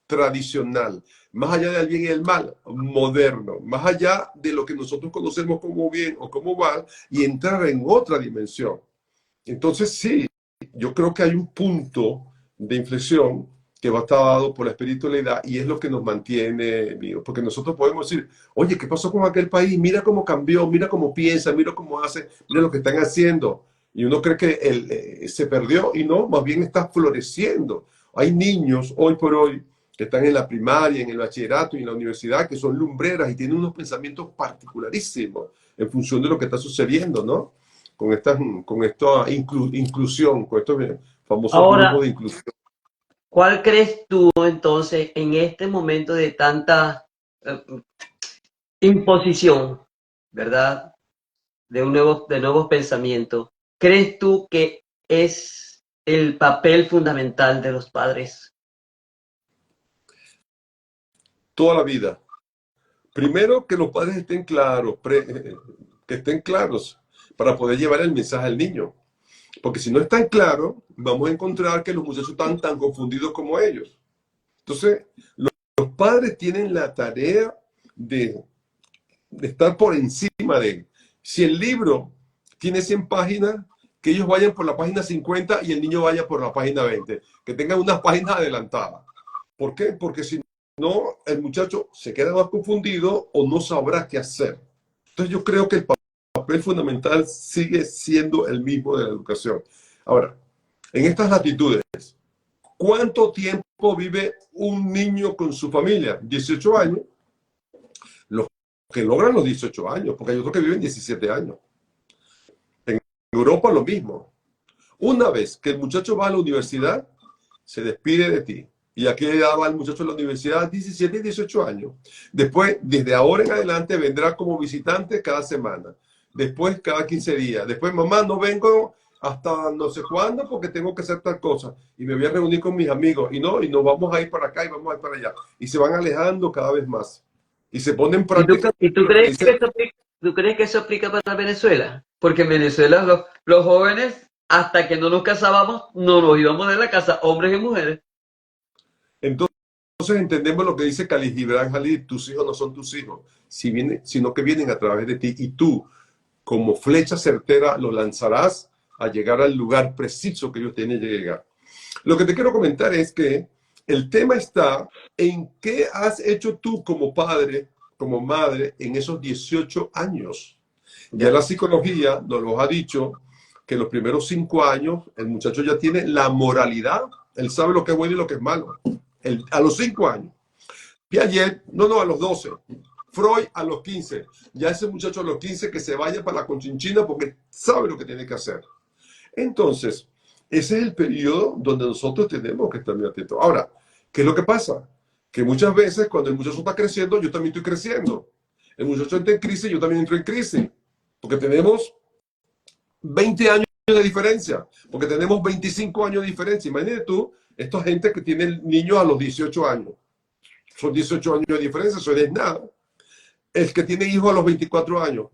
tradicional, más allá del bien y del mal, moderno, más allá de lo que nosotros conocemos como bien o como mal, y entrar en otra dimensión. Entonces, sí, yo creo que hay un punto de inflexión que va a estar dado por la espiritualidad y es lo que nos mantiene vivos. Porque nosotros podemos decir, oye, ¿qué pasó con aquel país? Mira cómo cambió, mira cómo piensa, mira cómo hace, mira lo que están haciendo. Y uno cree que se perdió y no, más bien está floreciendo. Hay niños hoy por hoy que están en la primaria, en el bachillerato y en la universidad, que son lumbreras y tienen unos pensamientos particularísimos en función de lo que está sucediendo, ¿no? Con esta inclusión, con estos famosos grupos Ahora, de inclusión. ¿cuál crees tú entonces en este momento de tanta eh, imposición, ¿verdad? De nuevos pensamientos? ¿Crees tú que es el papel fundamental de los padres? Toda la vida. Primero, que los padres estén claros, que estén claros para poder llevar el mensaje al niño. Porque si no están claros, vamos a encontrar que los muchachos están tan confundidos como ellos. Entonces, los padres tienen la tarea de estar por encima de él. Si el libro tiene 100 páginas, que ellos vayan por la página 50 y el niño vaya por la página 20, que tengan unas páginas adelantadas. ¿Por qué? Porque si no, el muchacho se queda más confundido o no sabrá qué hacer. Entonces yo creo que el papel fundamental sigue siendo el mismo de la educación. Ahora, en estas latitudes, ¿cuánto tiempo vive un niño con su familia? 18 años. Los que logran los 18 años, porque hay otros que viven 17 años. En Europa lo mismo. Una vez que el muchacho va a la universidad, se despide de ti. ¿Y a qué edad va el muchacho a la universidad? 17 y 18 años. Después, desde ahora en adelante, vendrá como visitante cada semana. Después, cada 15 días. Después, mamá, no vengo hasta no sé cuándo porque tengo que hacer tal cosa. Y me voy a reunir con mis amigos. Y nos vamos a ir para acá y vamos a ir para allá. Y se van alejando cada vez más. Y se pone en práctica Y tú lo que crees dice. que tú crees que eso aplica para Venezuela? Porque en Venezuela los jóvenes, hasta que no nos casábamos, no nos íbamos de la casa, hombres y mujeres. Entonces entendemos lo que dice Khalil Gibran Khalid, tus hijos no son tus hijos, sino que vienen a través de ti y tú, como flecha certera, los lanzarás a llegar al lugar preciso que ellos tienen que llegar. Lo que te quiero comentar es que el tema está en qué has hecho tú como padre, como madre, en esos 18 años. Ya la psicología nos lo ha dicho que los primeros 5 años el muchacho ya tiene la moralidad, él sabe lo que es bueno y lo que es malo. A los 5 años. Piaget, no, a los 12. Freud a los 15. Ya ese muchacho a los 15 que se vaya para la conchinchina porque sabe lo que tiene que hacer. Entonces, ese es el periodo donde nosotros tenemos que estar muy atentos. Ahora, ¿qué es lo que pasa? Que muchas veces cuando el muchacho está creciendo, yo también estoy creciendo. El muchacho entra en crisis, yo también entro en crisis. Porque tenemos 20 años de diferencia. Porque tenemos 25 años de diferencia. Imagínate tú, esta gente que tiene niños a los 18 años. Son 18 años de diferencia, eso no es nada. El que tiene hijos a los 24 años,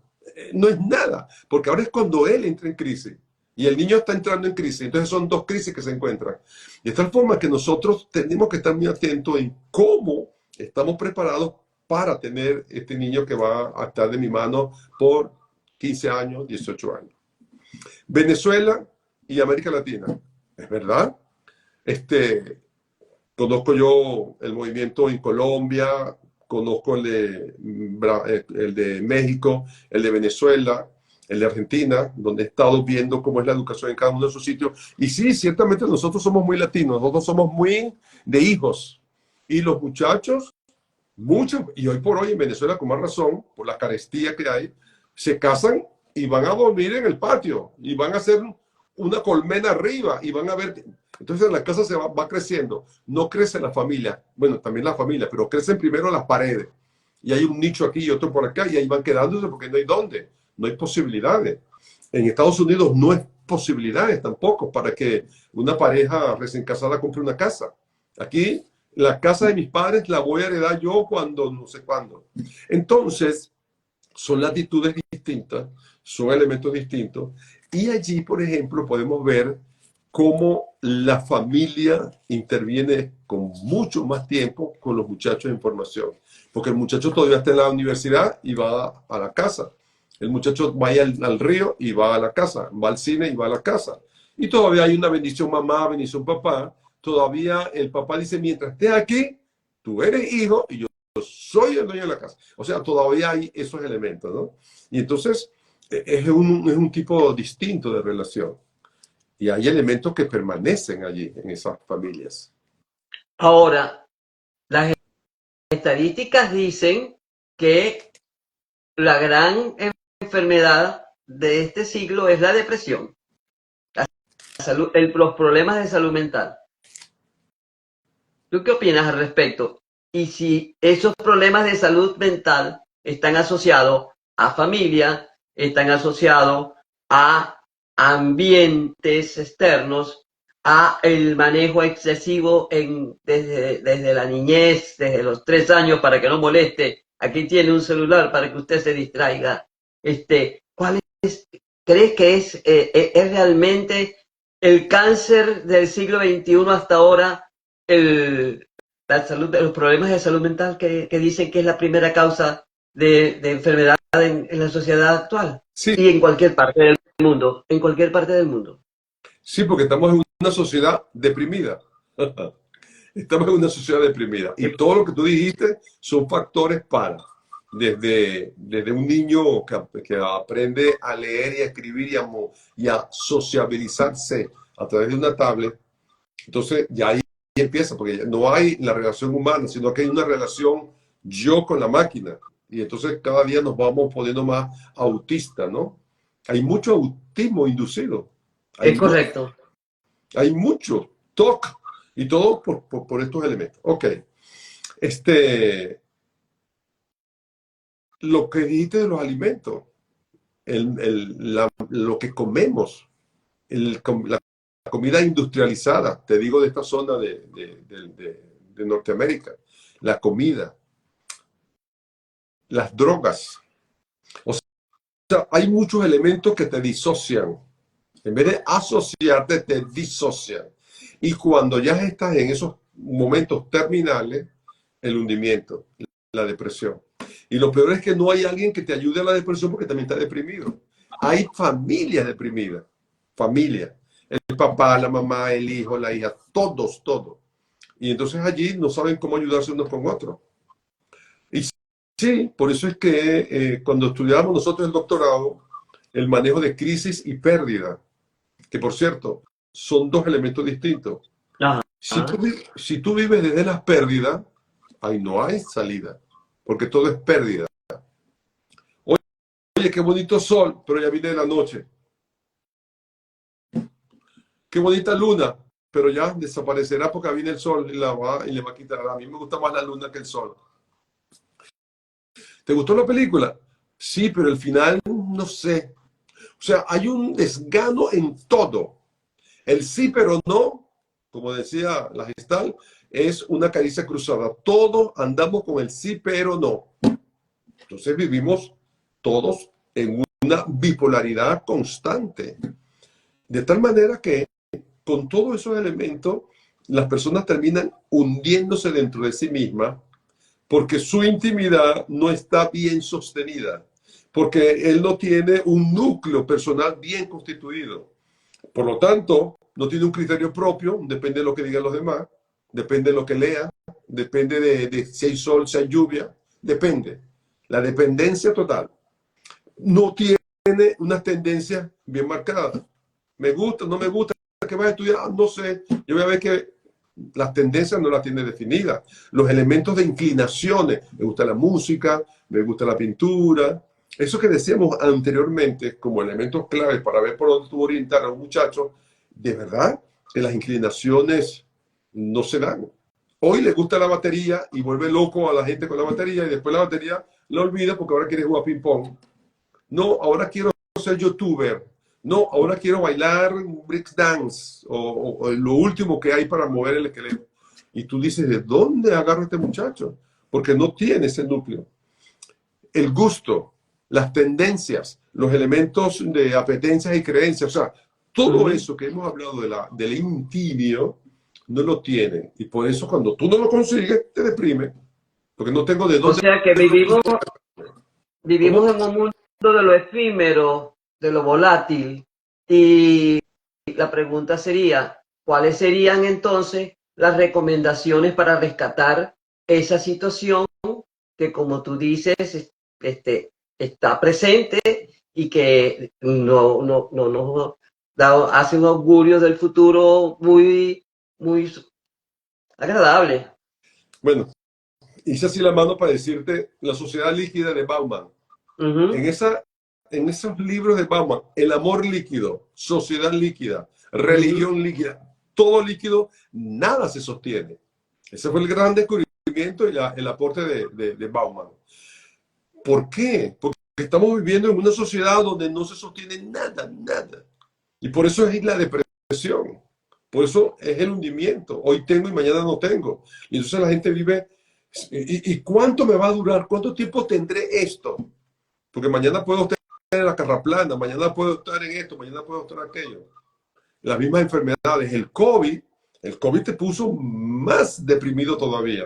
no es nada. Porque ahora es cuando él entra en crisis. Y el niño está entrando en crisis. Entonces son dos crisis que se encuentran. De tal forma que nosotros tenemos que estar muy atentos en cómo estamos preparados para tener este niño que va a estar de mi mano por 15 años, 18 años. Venezuela y América Latina. ¿Es verdad? Conozco yo el movimiento en Colombia, conozco el de México, el de Venezuela, el de Argentina, donde he estado viendo cómo es la educación en cada uno de esos sitios. Y sí, ciertamente nosotros somos muy latinos, nosotros somos muy de hijos. Y los muchachos, muchos, y hoy por hoy en Venezuela, con más razón, por la carestía que hay, se casan y van a dormir en el patio, y van a hacer una colmena arriba, y van a ver. Entonces la casa se va creciendo. No crece la familia, bueno, también la familia, pero crecen primero las paredes. Y hay un nicho aquí y otro por acá, y ahí van quedándose porque no hay dónde, no hay posibilidades. En Estados Unidos no hay posibilidades tampoco para que una pareja recién casada compre una casa. Aquí, la casa de mis padres la voy a heredar yo cuando, no sé cuándo. Entonces, son latitudes distintas, son elementos distintos. Y allí, por ejemplo, podemos ver cómo la familia interviene con mucho más tiempo con los muchachos en formación. Porque el muchacho todavía está en la universidad y va a la casa. El muchacho va al río y va a la casa. Va al cine y va a la casa. Y todavía hay una bendición mamá, bendición papá. Todavía el papá dice, mientras estés aquí, tú eres hijo y yo soy el dueño de la casa. O sea, todavía hay esos elementos, ¿no? Y entonces es un tipo distinto de relación. Y hay elementos que permanecen allí, en esas familias. Ahora, las estadísticas dicen que la gran enfermedad de este siglo es la depresión, los problemas de salud mental. ¿Tú qué opinas al respecto? Y si esos problemas de salud mental están asociados a familia, están asociados a ambientes externos, a el manejo excesivo desde la niñez, desde los 3 años para que no moleste. Aquí tiene un celular para que usted se distraiga. ¿Cuál crees que es realmente el cáncer del siglo XXI hasta ahora? Los problemas de salud mental que dicen que es la primera causa de enfermedad en la sociedad actual Sí, y en cualquier parte del mundo, en cualquier parte del mundo. sí, porque estamos en una sociedad deprimida. Estamos en una sociedad deprimida. Y todo lo que tú dijiste son factores para, desde un niño que aprende a leer y a escribir y a sociabilizarse a través de una tablet. Entonces ya ahí empieza, porque no hay la relación humana, sino que hay una relación yo con la máquina. Y entonces cada día nos vamos poniendo más autistas, ¿no? Hay mucho autismo inducido. Hay, Es correcto. hay mucho TOC y todo por estos elementos. Ok. Lo que dijiste de los alimentos, lo que comemos, la comida industrializada, te digo de esta zona de Norteamérica, la comida, las drogas. O sea, hay muchos elementos que te disocian. En vez de asociarte, te disocian. Y cuando ya estás en esos momentos terminales, el hundimiento, la depresión. Y lo peor es que no hay alguien que te ayude a la depresión porque también está deprimido. Hay familias deprimidas. familia. El papá, la mamá, el hijo, la hija, todos, todos. Y entonces allí no saben cómo ayudarse unos con otros. Y sí, por eso es que cuando estudiábamos nosotros el doctorado, el manejo de crisis y pérdida, que por cierto, son dos elementos distintos. Ajá. Si tú vives desde las pérdidas, ahí no hay salida, porque todo es pérdida. Oye, qué bonito sol, pero ya viene la noche. Qué bonita luna, pero ya desaparecerá porque viene el sol y le va a quitar. A mí me gusta más la luna que el sol. ¿Te gustó la película? Sí, pero el final, no sé. O sea, hay un desgano en todo. El sí, pero no, como decía la Gestal, es una caricia cruzada. Todos andamos con el sí, pero no. Entonces vivimos todos en una bipolaridad constante. De tal manera que con todos esos elementos, las personas terminan hundiéndose dentro de sí mismas porque su intimidad no está bien sostenida, porque él no tiene un núcleo personal bien constituido. Por lo tanto, no tiene un criterio propio, depende de lo que digan los demás, depende de lo que lea, depende de si hay sol, si hay lluvia, depende. La dependencia total. No tiene unas tendencias bien marcadas. Me gusta, no me gusta, ¿qué vas a estudiar? No sé. Yo voy a ver que las tendencias no las tiene definidas. Los elementos de inclinaciones, me gusta la música, me gusta la pintura. Eso que decíamos anteriormente como elementos claves para ver por dónde tú orientar a un muchacho, de verdad que las inclinaciones no se dan. Hoy le gusta la batería y vuelve loco a la gente con la batería y después la batería la olvida porque ahora quiere jugar ping pong. No, ahora quiero ser youtuber. No, ahora quiero bailar break dance o lo último que hay para mover el esqueleto. Y tú dices, ¿de dónde agarra este muchacho? Porque no tiene ese núcleo. El gusto, las tendencias, los elementos de apetencias y creencias, o sea, todo eso que hemos hablado del intimio, no lo tiene. Y por eso cuando tú no lo consigues, te deprime. Porque no tengo de O dónde... sea que vivimos ¿Cómo? en un mundo de lo efímero, de lo volátil, y la pregunta sería, ¿cuáles serían entonces las recomendaciones para rescatar esa situación que, como tú dices, está presente y que no nos hace un augurio del futuro muy, muy agradable? Bueno, hice así la mano para decirte la sociedad líquida de Bauman. En, Ujú. en esos libros de Bauman, el amor líquido, sociedad líquida, Ujú. religión líquida, todo líquido, nada se sostiene. Ese fue el gran descubrimiento y el aporte de Bauman. ¿Por qué? Porque estamos viviendo en una sociedad donde no se sostiene nada, nada. Y por eso es la depresión. Por eso es el hundimiento. Hoy tengo y mañana no tengo. Y entonces la gente vive. ¿Y cuánto me va a durar? ¿Cuánto tiempo tendré esto? Porque mañana puedo estar en la carraplana, mañana puedo estar en esto, mañana puedo estar en aquello. Las mismas enfermedades. El COVID te puso más deprimido todavía.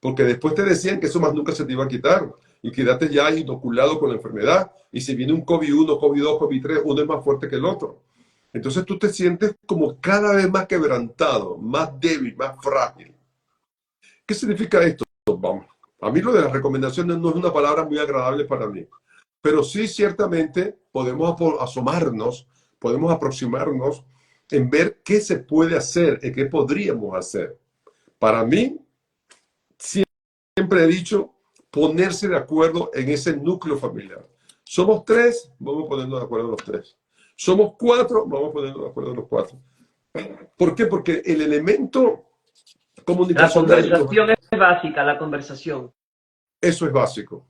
Porque después te decían que eso más nunca se te iba a quitar. Y quédate ya inoculado con la enfermedad. Y si viene un COVID-1, COVID-2, COVID-3, uno es más fuerte que el otro. Entonces tú te sientes como cada vez más quebrantado, más débil, más frágil. ¿Qué significa esto? Vamos. A mí lo de las recomendaciones no es una palabra muy agradable para mí, pero sí ciertamente podemos asomarnos, podemos aproximarnos en ver qué se puede hacer y qué podríamos hacer. Para mí, siempre he dicho, ponerse de acuerdo en ese núcleo familiar. Somos tres, vamos a ponernos de acuerdo los tres. Somos cuatro, vamos a ponernos de acuerdo los cuatro. ¿Por qué? Porque el elemento La comunicacional, conversación es básica, la conversación. eso es básico.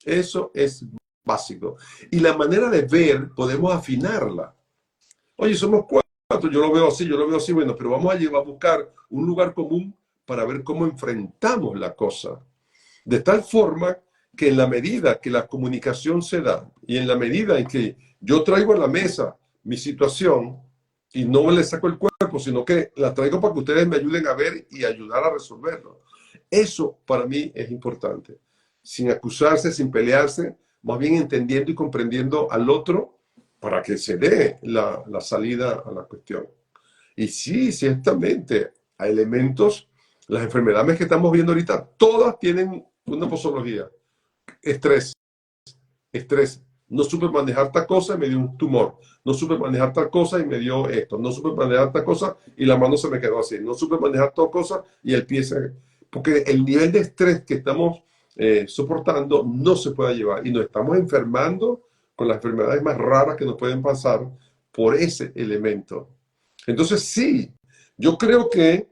Eso es básico. Y la manera de ver, podemos afinarla. Oye, somos cuatro, yo lo veo así, yo lo veo así, bueno, pero vamos a llevar a buscar un lugar común para ver cómo enfrentamos la cosa. De tal forma que en la medida que la comunicación se da y en la medida en que yo traigo a la mesa mi situación y no le saco el cuerpo, sino que la traigo para que ustedes me ayuden a ver y ayudar a resolverlo. Eso para mí es importante. Sin acusarse, sin pelearse, más bien entendiendo y comprendiendo al otro para que se dé la salida a la cuestión. Y sí, ciertamente, hay elementos, las enfermedades que estamos viendo ahorita, todas tienen una posología. Estrés, estrés. No supe manejar tal cosa y me dio un tumor. No supe manejar tal cosa y me dio esto. No supe manejar tal cosa y la mano se me quedó así. No supe manejar tal cosa y el pie se... Porque el nivel de estrés que estamos soportando no se puede llevar y nos estamos enfermando con las enfermedades más raras que nos pueden pasar por ese elemento. Entonces sí, yo creo que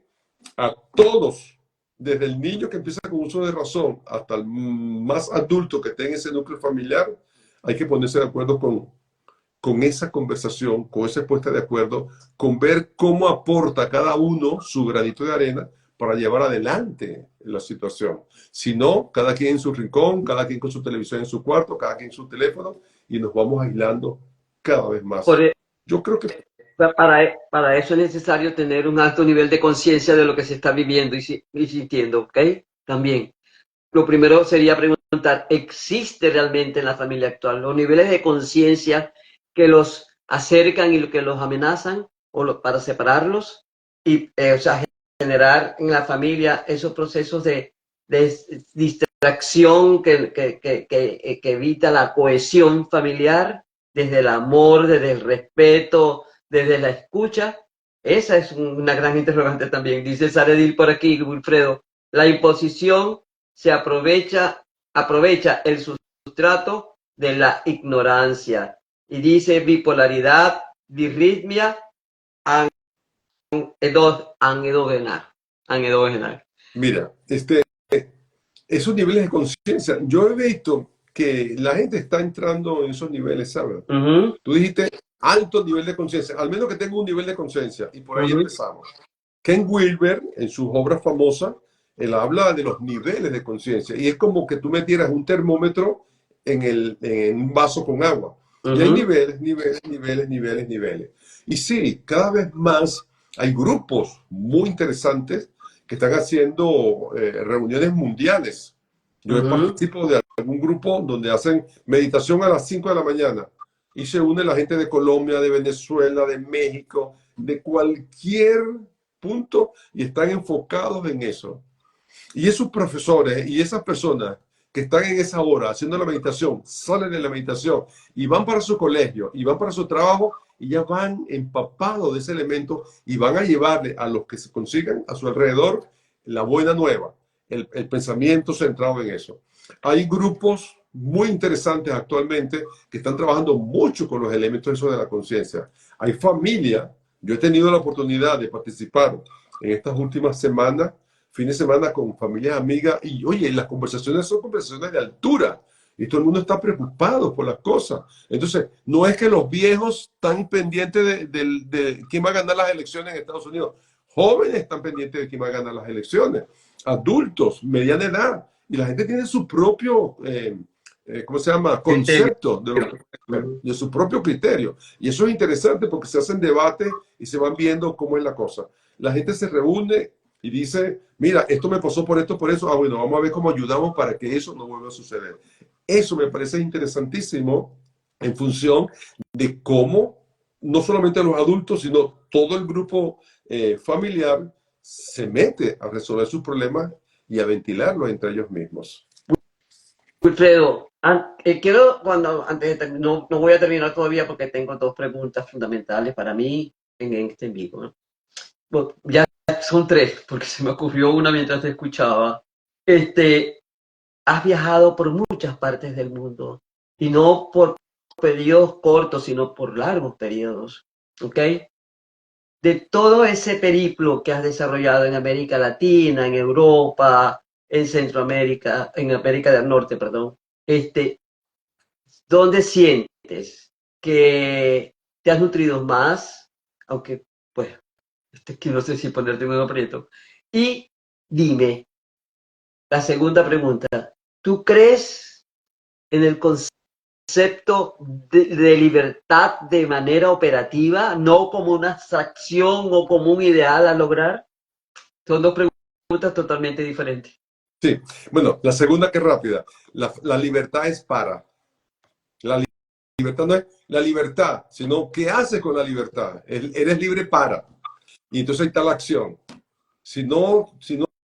a todos, desde el niño que empieza con uso de razón hasta el más adulto que tenga ese núcleo familiar, hay que ponerse de acuerdo con esa conversación, con esa puesta de acuerdo, con ver cómo aporta cada uno su granito de arena para llevar adelante la situación. Si no, cada quien en su rincón, cada quien con su televisión en su cuarto, cada quien en su teléfono, y nos vamos aislando cada vez más. Por, e- Yo creo que para eso es necesario tener un alto nivel de conciencia de lo que se está viviendo y sintiendo, ¿ok? También. Lo primero sería preguntar, ¿existe realmente en la familia actual los niveles de conciencia que los acercan y que los amenazan para separarlos? Y, o sea, generar en la familia esos procesos de distracción que evita la cohesión familiar, desde el amor, desde el respeto, desde la escucha. Esa es una gran interrogante también. Dice Saredil por aquí, Wilfredo, la imposición se aprovecha el sustrato de la ignorancia. Y dice bipolaridad, disritmia, anedogenar. mira, esos niveles de conciencia, yo he visto que la gente está entrando en esos niveles, ¿sabes? Uh-huh, Tú dijiste alto nivel de conciencia, al menos que tenga un nivel de conciencia, y por ahí uh-huh. empezamos. Ken Wilber, en sus obras famosas, él habla de los niveles de conciencia, y es como que tú metieras un termómetro en un vaso con agua. Y hay Uh-huh. niveles, niveles, niveles, niveles, niveles. Y sí, cada vez más hay grupos muy interesantes que están haciendo reuniones mundiales. Yo Uh-huh. participo de algún grupo donde hacen meditación a las 5 de la mañana y se une la gente de Colombia, de Venezuela, de México, de cualquier punto y están enfocados en eso. Y esos profesores y esas personas que están en esa hora haciendo la meditación, salen de la meditación y van para su colegio y van para su trabajo y ya van empapados de ese elemento y van a llevarle a los que se consigan a su alrededor la buena nueva, el pensamiento centrado en eso. Hay grupos muy interesantes actualmente que están trabajando mucho con los elementos esos de la conciencia. Hay familia, yo he tenido la oportunidad de participar en estas últimas semanas, fin de semana con familias amigas, y oye, las conversaciones son conversaciones de altura, y todo el mundo está preocupado por las cosas. Entonces, no es que los viejos están pendientes de quién va a ganar las elecciones en Estados Unidos. Jóvenes están pendientes de quién va a ganar las elecciones. Adultos, mediana edad. Y la gente tiene su propio, ¿cómo se llama? Concepto de, lo que, Uh-huh. de su propio criterio. Y eso es interesante porque se hacen debates y se van viendo cómo es la cosa. La gente se reúne y dice, mira, esto me pasó por esto, por eso. Ah, bueno, vamos a ver cómo ayudamos para que eso no vuelva a suceder. Eso me parece interesantísimo en función de cómo no solamente los adultos, sino todo el grupo familiar se mete a resolver sus problemas y a ventilarlos entre ellos mismos. Wilfredo, quiero, antes de no voy a terminar todavía porque tengo dos preguntas fundamentales para mí en este en vivo, ¿no? Bueno, ya son tres, porque se me ocurrió una mientras te escuchaba. Has viajado por muchas partes del mundo y no por periodos cortos, sino por largos periodos, ¿ok? De todo ese periplo que has desarrollado en América Latina, en Europa, en Centroamérica, en América del Norte, perdón, ¿dónde sientes que te has nutrido más? Aunque, pues, que no sé si ponerte en un aprieto. Y dime, la segunda pregunta, ¿tú crees en el concepto de libertad de manera operativa, no como una abstracción o como un ideal a lograr? Son dos preguntas totalmente diferentes. Sí, bueno, la segunda que es rápida. La libertad es para. La libertad no es la libertad, sino qué haces con la libertad. Eres libre para. Y entonces ahí está la acción. Si no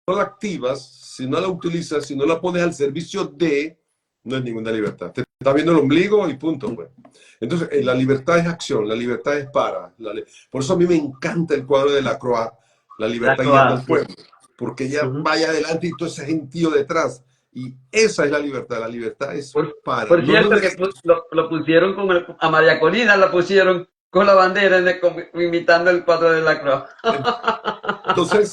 la activas, si no la utilizas, si no la pones al servicio de, no es ninguna libertad. Te está viendo el ombligo y punto, pues. Entonces, la libertad es acción, la libertad es para. Por eso a mí me encanta el cuadro de Lacroix, la La libertad guiando al Croix, sí. pueblo, porque ella Ujú. vaya adelante y todo ese gentío detrás. Y esa es la libertad es Por, para. por No lo cierto, que necesitas. lo pusieron a María Corina, la pusieron con la bandera, imitando el cuadro de la Croix. Entonces,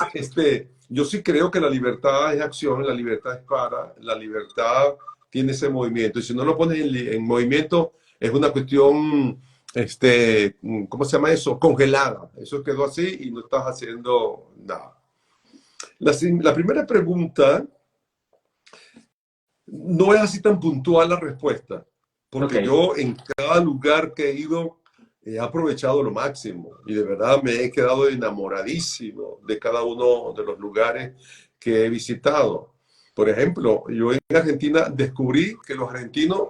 yo sí creo que la libertad es acción, la libertad es para, la libertad tiene ese movimiento. Y si no lo pones en movimiento, es una cuestión, ¿cómo se llama eso? Congelada. Eso quedó así y no estás haciendo nada. La primera pregunta no es así tan puntual la respuesta, Ok. porque yo en cada lugar que he ido he aprovechado lo máximo y de verdad me he quedado enamoradísimo de cada uno de los lugares que he visitado. Por ejemplo, yo en Argentina descubrí que los argentinos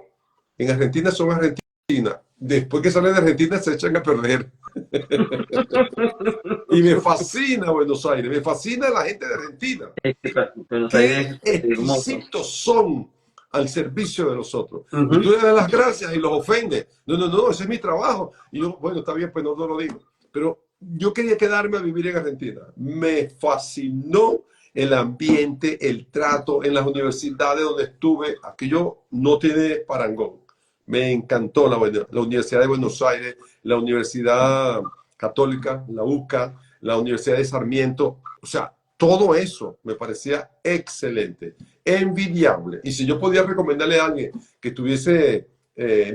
en Argentina son Argentina. Después que salen de Argentina se echan a perder. Y me fascina Buenos Aires, me fascina la gente de Argentina. Buenos Qué Aires es hermoso. exquisitos son al servicio de los otros. Y tú Ujú. le das las gracias y los ofendes. No, no, no, ese es mi trabajo. Y yo, bueno, está bien, pues no, no lo digo. Pero yo quería quedarme a vivir en Argentina. Me fascinó el ambiente, el trato en las universidades donde estuve. Aquello no tiene parangón. Me encantó la Universidad de Buenos Aires, la Universidad Católica, la UCA, la Universidad de Sarmiento. O sea, todo eso me parecía excelente, envidiable. Y si yo podía recomendarle a alguien que estuviese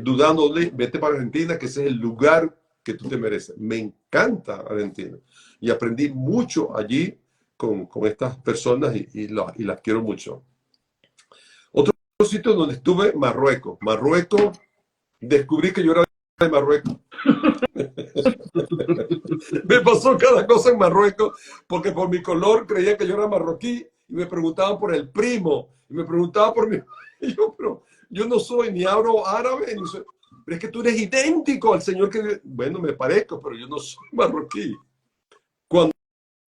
dudando, vete para Argentina, que ese es el lugar que tú te mereces. Me encanta Argentina. Y aprendí mucho allí con estas personas y las quiero mucho. Otro sitio donde estuve, Marruecos. Marruecos, descubrí que yo era de Marruecos. Me pasó cada cosa en Marruecos, porque por mi color creían que yo era marroquí y me preguntaban por el primo y me preguntaban por mi... Y yo, pero yo no soy ni hablo árabe, ni soy... Pero es que tú eres idéntico al señor que... Bueno, me parezco, pero yo no soy marroquí. Cuando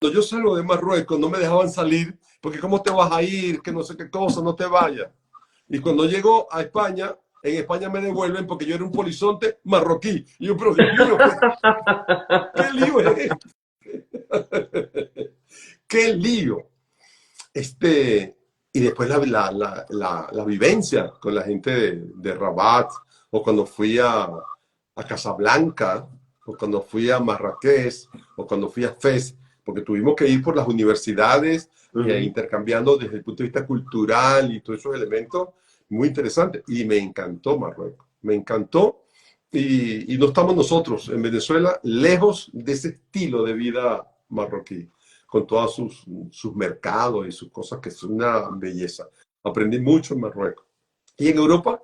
yo salgo de Marruecos no me dejaban salir, porque ¿cómo te vas a ir? Que no sé qué cosa, no te vayas. Y cuando llego a España, en España me devuelven porque yo era un polizonte marroquí. Y yo, pero Dios mío, ¿qué lío es este? ¡Qué lío! Y después la vivencia con la gente de Rabat, o cuando fui a Casablanca, o cuando fui a Marrakech, o cuando fui a Fez, porque tuvimos que ir por las universidades, Ujú. intercambiando desde el punto de vista cultural y todos esos elementos, muy interesantes. Y me encantó Marruecos, me encantó. Y no estamos nosotros en Venezuela lejos de ese estilo de vida marroquí, con todos sus mercados y sus cosas, que es una belleza. Aprendí mucho en Marruecos. Y en Europa,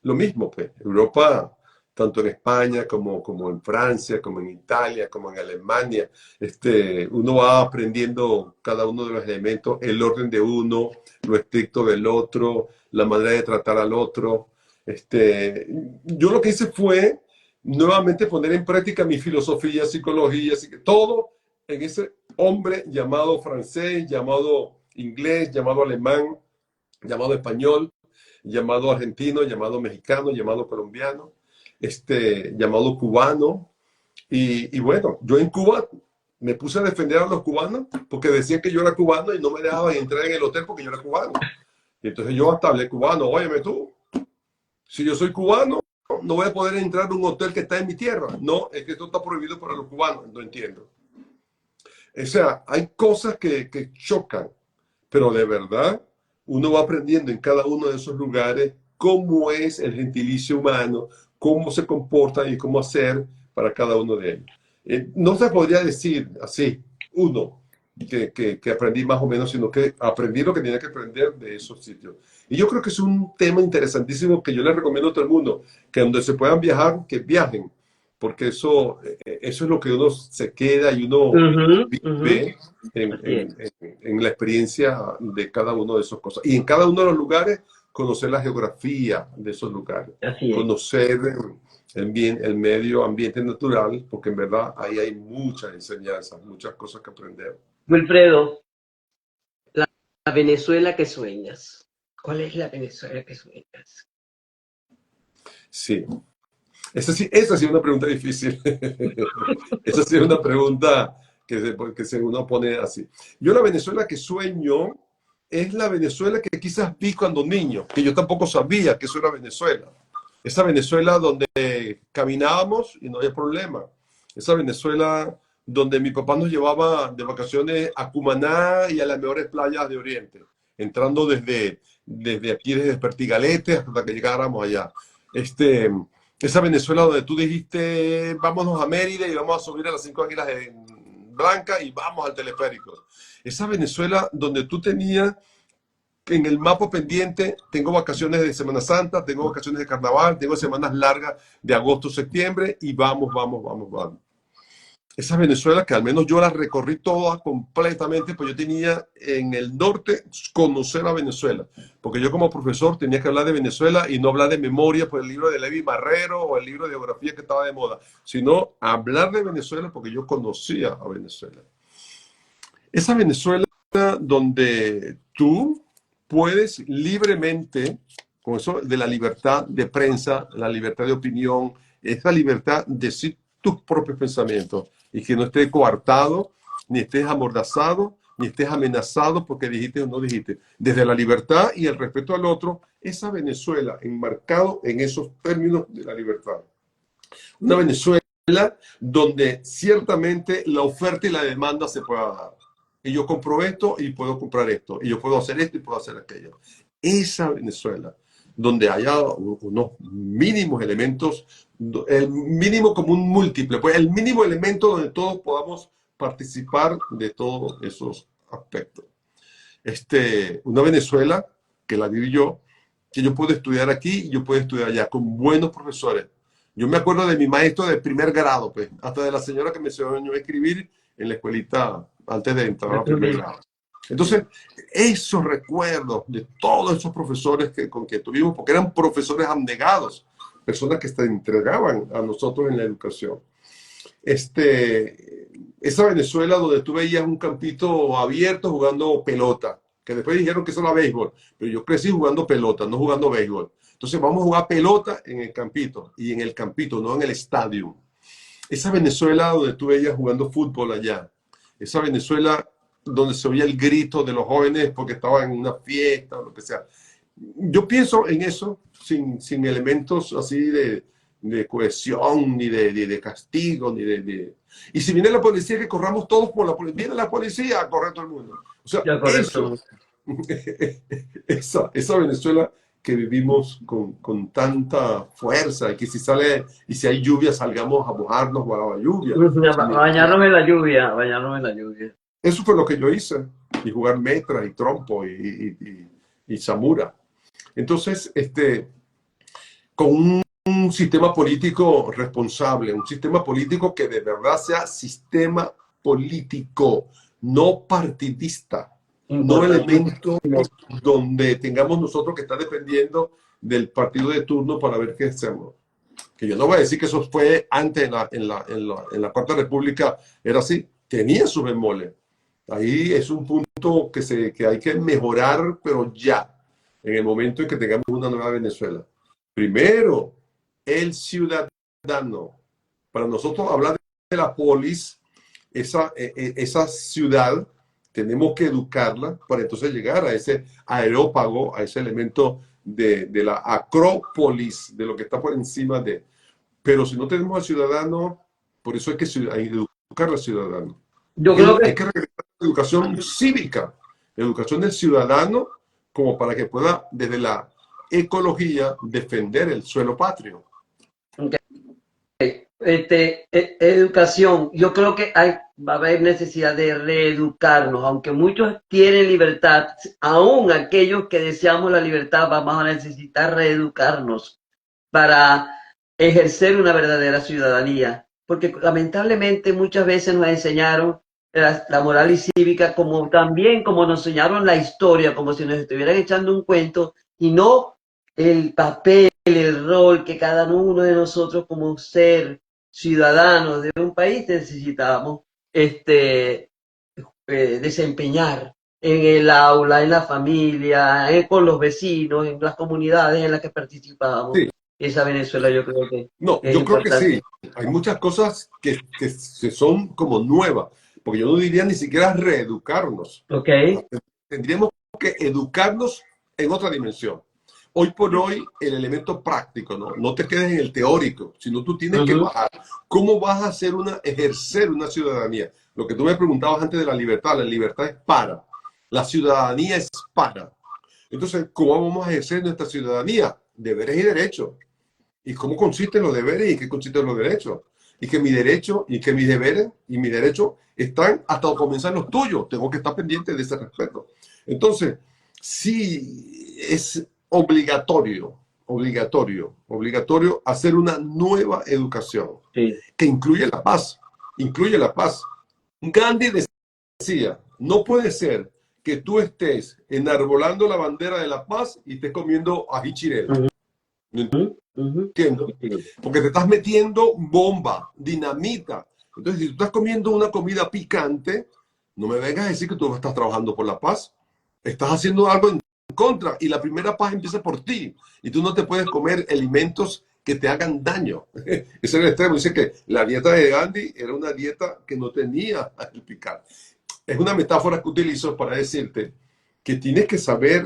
lo mismo, pues. Europa, tanto en España como en Francia, como en Italia, como en Alemania, uno va aprendiendo cada uno de los elementos, el orden de uno, lo estricto del otro, la manera de tratar al otro. Yo lo que hice fue nuevamente poner en práctica mi filosofía, psicología, todo en ese hombre llamado francés, llamado inglés, llamado alemán, llamado español, llamado argentino, llamado mexicano, llamado colombiano, llamado cubano. Y bueno, yo en Cuba me puse a defender a los cubanos porque decían que yo era cubano y no me dejaban entrar en el hotel porque yo era cubano. Y entonces yo hasta hablé cubano, óyeme tú, si yo soy cubano, no voy a poder entrar a un hotel que está en mi tierra. No, es que esto está prohibido para los cubanos, no entiendo. O sea, hay cosas que chocan, pero de verdad uno va aprendiendo en cada uno de esos lugares cómo es el gentilicio humano, cómo se comporta y cómo hacer para cada uno de ellos. No se podría decir así, uno, que aprendí más o menos, sino que aprendí lo que tenía que aprender de esos sitios. Y yo creo que es un tema interesantísimo que yo les recomiendo a todo el mundo, que donde se puedan viajar, que viajen, porque eso es lo que uno se queda y uno Ujú, ujú. vive Así es. en la experiencia de cada uno de esas cosas. Y en cada uno de los lugares conocer la geografía de esos lugares, Así es. conocer el medio ambiente natural, porque en verdad ahí hay muchas enseñanzas, muchas cosas que aprender. Wilfredo, la Venezuela que sueñas. ¿Cuál es la Venezuela que sueñas? Sí, esa sí es una pregunta difícil. Esa sí es una pregunta que se uno pone así. Yo la Venezuela que sueño es la Venezuela que quizás vi cuando niño, que yo tampoco sabía que eso era Venezuela. Esa Venezuela donde caminábamos y no había problema. Esa Venezuela donde mi papá nos llevaba de vacaciones a Cumaná y a las mejores playas de Oriente, entrando desde aquí, desde Pertigalete, hasta que llegáramos allá. Esa Venezuela donde tú dijiste, vámonos a Mérida y vamos a subir a las 5 Águilas Blancas y vamos al teleférico. Esa Venezuela donde tú tenías en el mapa pendiente, tengo vacaciones de Semana Santa, tengo vacaciones de Carnaval, tengo semanas largas de agosto, septiembre y vamos, vamos, vamos, vamos. Esa Venezuela que al menos yo la recorrí toda completamente, pues yo tenía en el norte conocer a Venezuela, porque yo como profesor tenía que hablar de Venezuela y no hablar de memoria por el libro de Levi Marrero o el libro de geografía que estaba de moda, sino hablar de Venezuela porque yo conocía a Venezuela. Esa Venezuela donde tú puedes libremente, con eso de la libertad de prensa, la libertad de opinión, esa libertad de decir tus propios pensamientos y que no estés coartado, ni estés amordazado, ni estés amenazado porque dijiste o no dijiste. Desde la libertad y el respeto al otro, esa Venezuela enmarcado en esos términos de la libertad. Una Venezuela donde ciertamente la oferta y la demanda se pueda dar. Y yo compro esto y puedo comprar esto. Y yo puedo hacer esto y puedo hacer aquello. Esa Venezuela, donde haya unos mínimos elementos, el mínimo común múltiple, pues el mínimo elemento donde todos podamos participar de todos esos aspectos. Una Venezuela, que la viví yo, que yo puedo estudiar aquí y yo puedo estudiar allá, con buenos profesores. Yo me acuerdo de mi maestro de primer grado, pues, hasta de la señora que me enseñó a escribir en la escuelita antes de entrar a primer grado. Entonces, esos recuerdos de todos esos profesores con que tuvimos, porque eran profesores abnegados, personas que se entregaban a nosotros en la educación. Esa Venezuela donde tú veías un campito abierto jugando pelota, que después dijeron que eso era béisbol, pero yo crecí jugando pelota, no jugando béisbol. Entonces vamos a jugar pelota en el campito, y en el campito, no en el estadio. Esa Venezuela donde tú veías jugando fútbol allá, esa Venezuela donde se oía el grito de los jóvenes porque estaban en una fiesta o lo que sea. Yo pienso en eso sin elementos así de cohesión, ni de castigo, ni de... Y si viene la policía, que corramos todos por la policía. Viene la policía a correr todo el mundo. O sea, eso, esa Venezuela que vivimos con tanta fuerza y que si hay lluvia, salgamos a mojarnos bajo la lluvia. Bañarnos en la lluvia, bañarnos en la lluvia. Eso fue lo que yo hice, y jugar metra y trompo y samura. Entonces, con un sistema político responsable, un sistema político que de verdad sea sistema político, no partidista, no elemento donde tengamos nosotros que estar dependiendo del partido de turno para ver qué hacemos. Que yo no voy a decir que eso fue antes en la Cuarta República, era así, tenía su bemoles. Ahí es un punto que hay que mejorar, pero ya, en el momento en que tengamos una nueva Venezuela. Primero, el ciudadano. Para nosotros hablar de la polis, esa ciudad, tenemos que educarla para entonces llegar a ese aerópago, a ese elemento de la acrópolis, de lo que está por encima de. Pero si no tenemos al ciudadano, por eso hay que educar al ciudadano. Yo creo que hay que regresar a la educación cívica, la educación del ciudadano, como para que pueda, desde la ecología, defender el suelo patrio. educación, yo creo que va a haber necesidad de reeducarnos, aunque muchos quieren libertad, aún aquellos que deseamos la libertad vamos a necesitar reeducarnos para ejercer una verdadera ciudadanía, porque lamentablemente muchas veces nos enseñaron la moral y cívica como también como nos enseñaron la historia, como si nos estuvieran echando un cuento y no el papel, el rol que cada uno de nosotros como ser ciudadanos de un país necesitamos desempeñar en el aula, en la familia, con los vecinos, en las comunidades en las que participamos. Sí, Esa Venezuela yo creo no, que es yo creo que sí. importante. Hay muchas cosas que son como nuevas, porque yo no diría ni siquiera reeducarnos. ¿Ok? Tendríamos que educarnos en otra dimensión. Hoy por hoy, el elemento práctico, ¿no? No te quedes en el teórico, sino tú tienes que Ujú. bajar. ¿Cómo vas a ejercer una ciudadanía? Lo que tú me preguntabas antes de la libertad es para. La ciudadanía es para. Entonces, ¿cómo vamos a ejercer nuestra ciudadanía? Deberes y derechos. ¿Y cómo consisten los deberes y qué consisten los derechos? Y que mi derecho y que mis deberes y mi derecho están hasta donde comienzan los tuyos. Tengo que estar pendiente de ese respeto. Entonces, sí es obligatorio hacer una nueva educación Sí. que incluye la paz. Gandhi decía, no puede ser que tú estés enarbolando la bandera de la paz y estés comiendo ají chirel. Ujú, No ujú. entiendo. Porque te estás metiendo bomba, dinamita. Entonces, si tú estás comiendo una comida picante, no me vengas a decir que tú estás trabajando por la paz. Estás haciendo algo en contra y la primera paz empieza por ti. Y tú no te puedes comer alimentos que te hagan daño. Ese es el extremo. Dice que la dieta de Gandhi era una dieta que no tenía el picar. Es una metáfora que utilizo para decirte que tienes que saber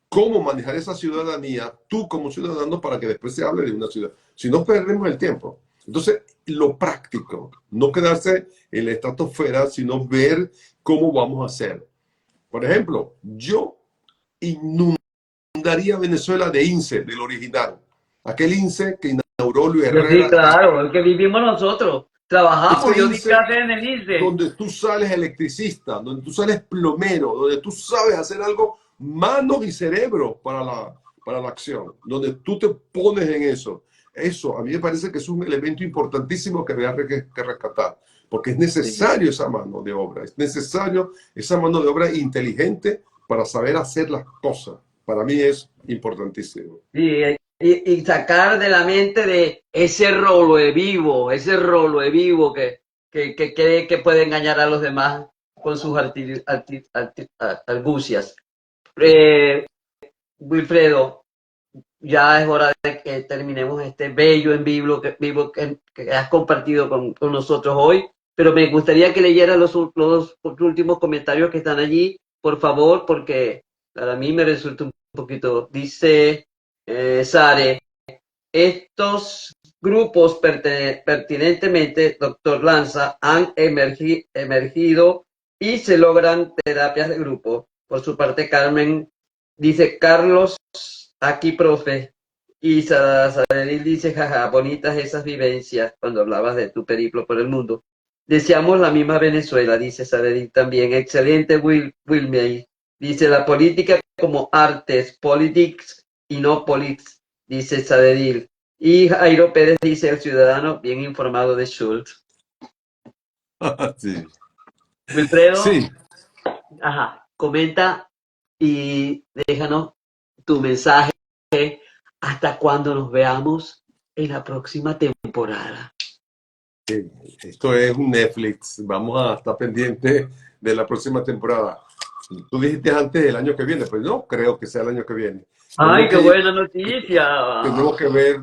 cómo manejar esa ciudadanía, tú como ciudadano, para que después se hable de una ciudad. Si no, perdemos el tiempo. Entonces, lo práctico, no quedarse en la estratosfera, sino ver cómo vamos a hacer. Por ejemplo, yo inundaría Venezuela de INSE, del original. Aquel INSE que inauguró Luis Yo sí, Herrera. claro, el que vivimos nosotros. Trabajamos, Ese yo di INSE clases en el INSE. donde tú sales electricista, donde tú sales plomero, donde tú sabes hacer algo, manos y cerebro para la acción, donde tú te pones en eso. Eso a mí me parece que es un elemento importantísimo que había que rescatar, porque es Sí. necesario esa mano de obra, es necesario esa mano de obra inteligente para saber hacer las cosas. Para mí es importantísimo. Y sacar de la mente de ese rolo de vivo que cree que puede engañar a los demás con sus argucias. Eh, Wilfredo, ya es hora de que terminemos este bello en que has compartido con nosotros hoy, pero me gustaría que leyeras los últimos comentarios que están allí, por favor, porque para mí me resulta un poquito, dice Sare, estos grupos pertinentemente, doctor Lanza, han emergido y se logran terapias de grupo. Por su parte, Carmen dice, Carlos, aquí, profe. Y Sadedil dice, jaja, bonitas esas vivencias cuando hablabas de tu periplo por el mundo. Deseamos la misma Venezuela, dice Sadedil también. Excelente, Wilmey. Dice, la política como artes, politics y no politics, dice Sadedil. Y Jairo Pérez dice, el ciudadano bien informado de Schultz. Sí. Wilfredo, Sí, ajá, comenta y déjanos tu mensaje hasta cuando nos veamos en la próxima temporada. esto es un Netflix. Vamos a estar pendientes de la próxima temporada. Tú dijiste antes del año que viene, pues no creo que sea el año que viene. ¡Ay, Tenemos qué que, buena noticia!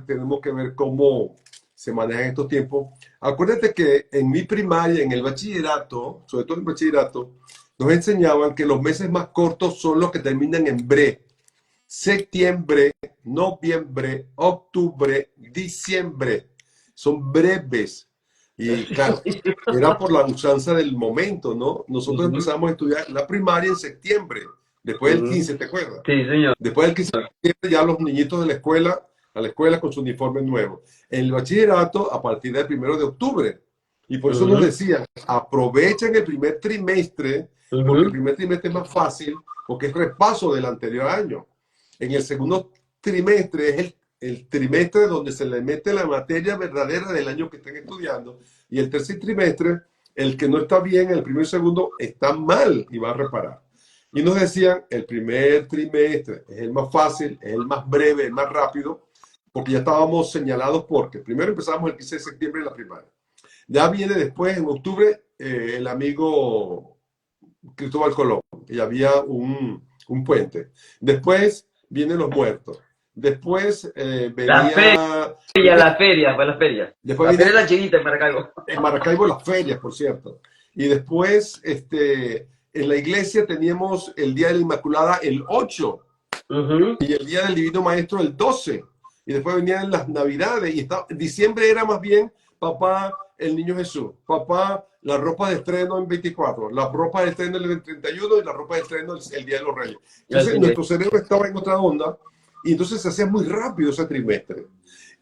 tenemos que ver cómo se manejan estos tiempos. Acuérdate que en mi primaria, en el bachillerato, sobre todo en el bachillerato, nos enseñaban que los meses más cortos son los que terminan en bre. Septiembre, noviembre, octubre, diciembre. Son breves. Y claro, era por la usanza del momento, ¿no? Nosotros Ujú, empezamos a estudiar la primaria en septiembre, después del ujú. 15, ¿te acuerdas? Sí, señor. Después del 15 de septiembre ya los niñitos de la escuela, a la escuela con su uniforme nuevo. En el bachillerato a partir del 1 de octubre. Y por eso nos Ujú, decían, aprovechen el primer trimestre, porque el ujú. primer trimestre es más fácil, porque es repaso del anterior año. En el segundo trimestre es el trimestre donde se le mete la materia verdadera del año que están estudiando. Y el tercer trimestre, el que no está bien, el primero y segundo, está mal y va a reparar. Y nos decían, el primer trimestre es el más fácil, es el más breve, el más rápido, porque ya estábamos señalados porque primero empezamos el 15 de septiembre en la primaria. Ya viene después, en octubre, el amigo Cristóbal Colón, y había un puente. Después vienen los muertos. Después La venía... feria, la feria, fue la feria. Después La feria viene de la Chinita en Maracaibo. en Maracaibo las ferias, por cierto. Y después, en la iglesia teníamos el Día de la Inmaculada el 8 y el Día del Divino Maestro el 12. Y después venían las Navidades y diciembre era más bien papá, el niño Jesús, papá, la ropa de estreno en 24, la ropa de estreno el 31 y la ropa de estreno el Día de los Reyes. Entonces nuestro cerebro estaba en otra onda y entonces se hacía muy rápido ese trimestre.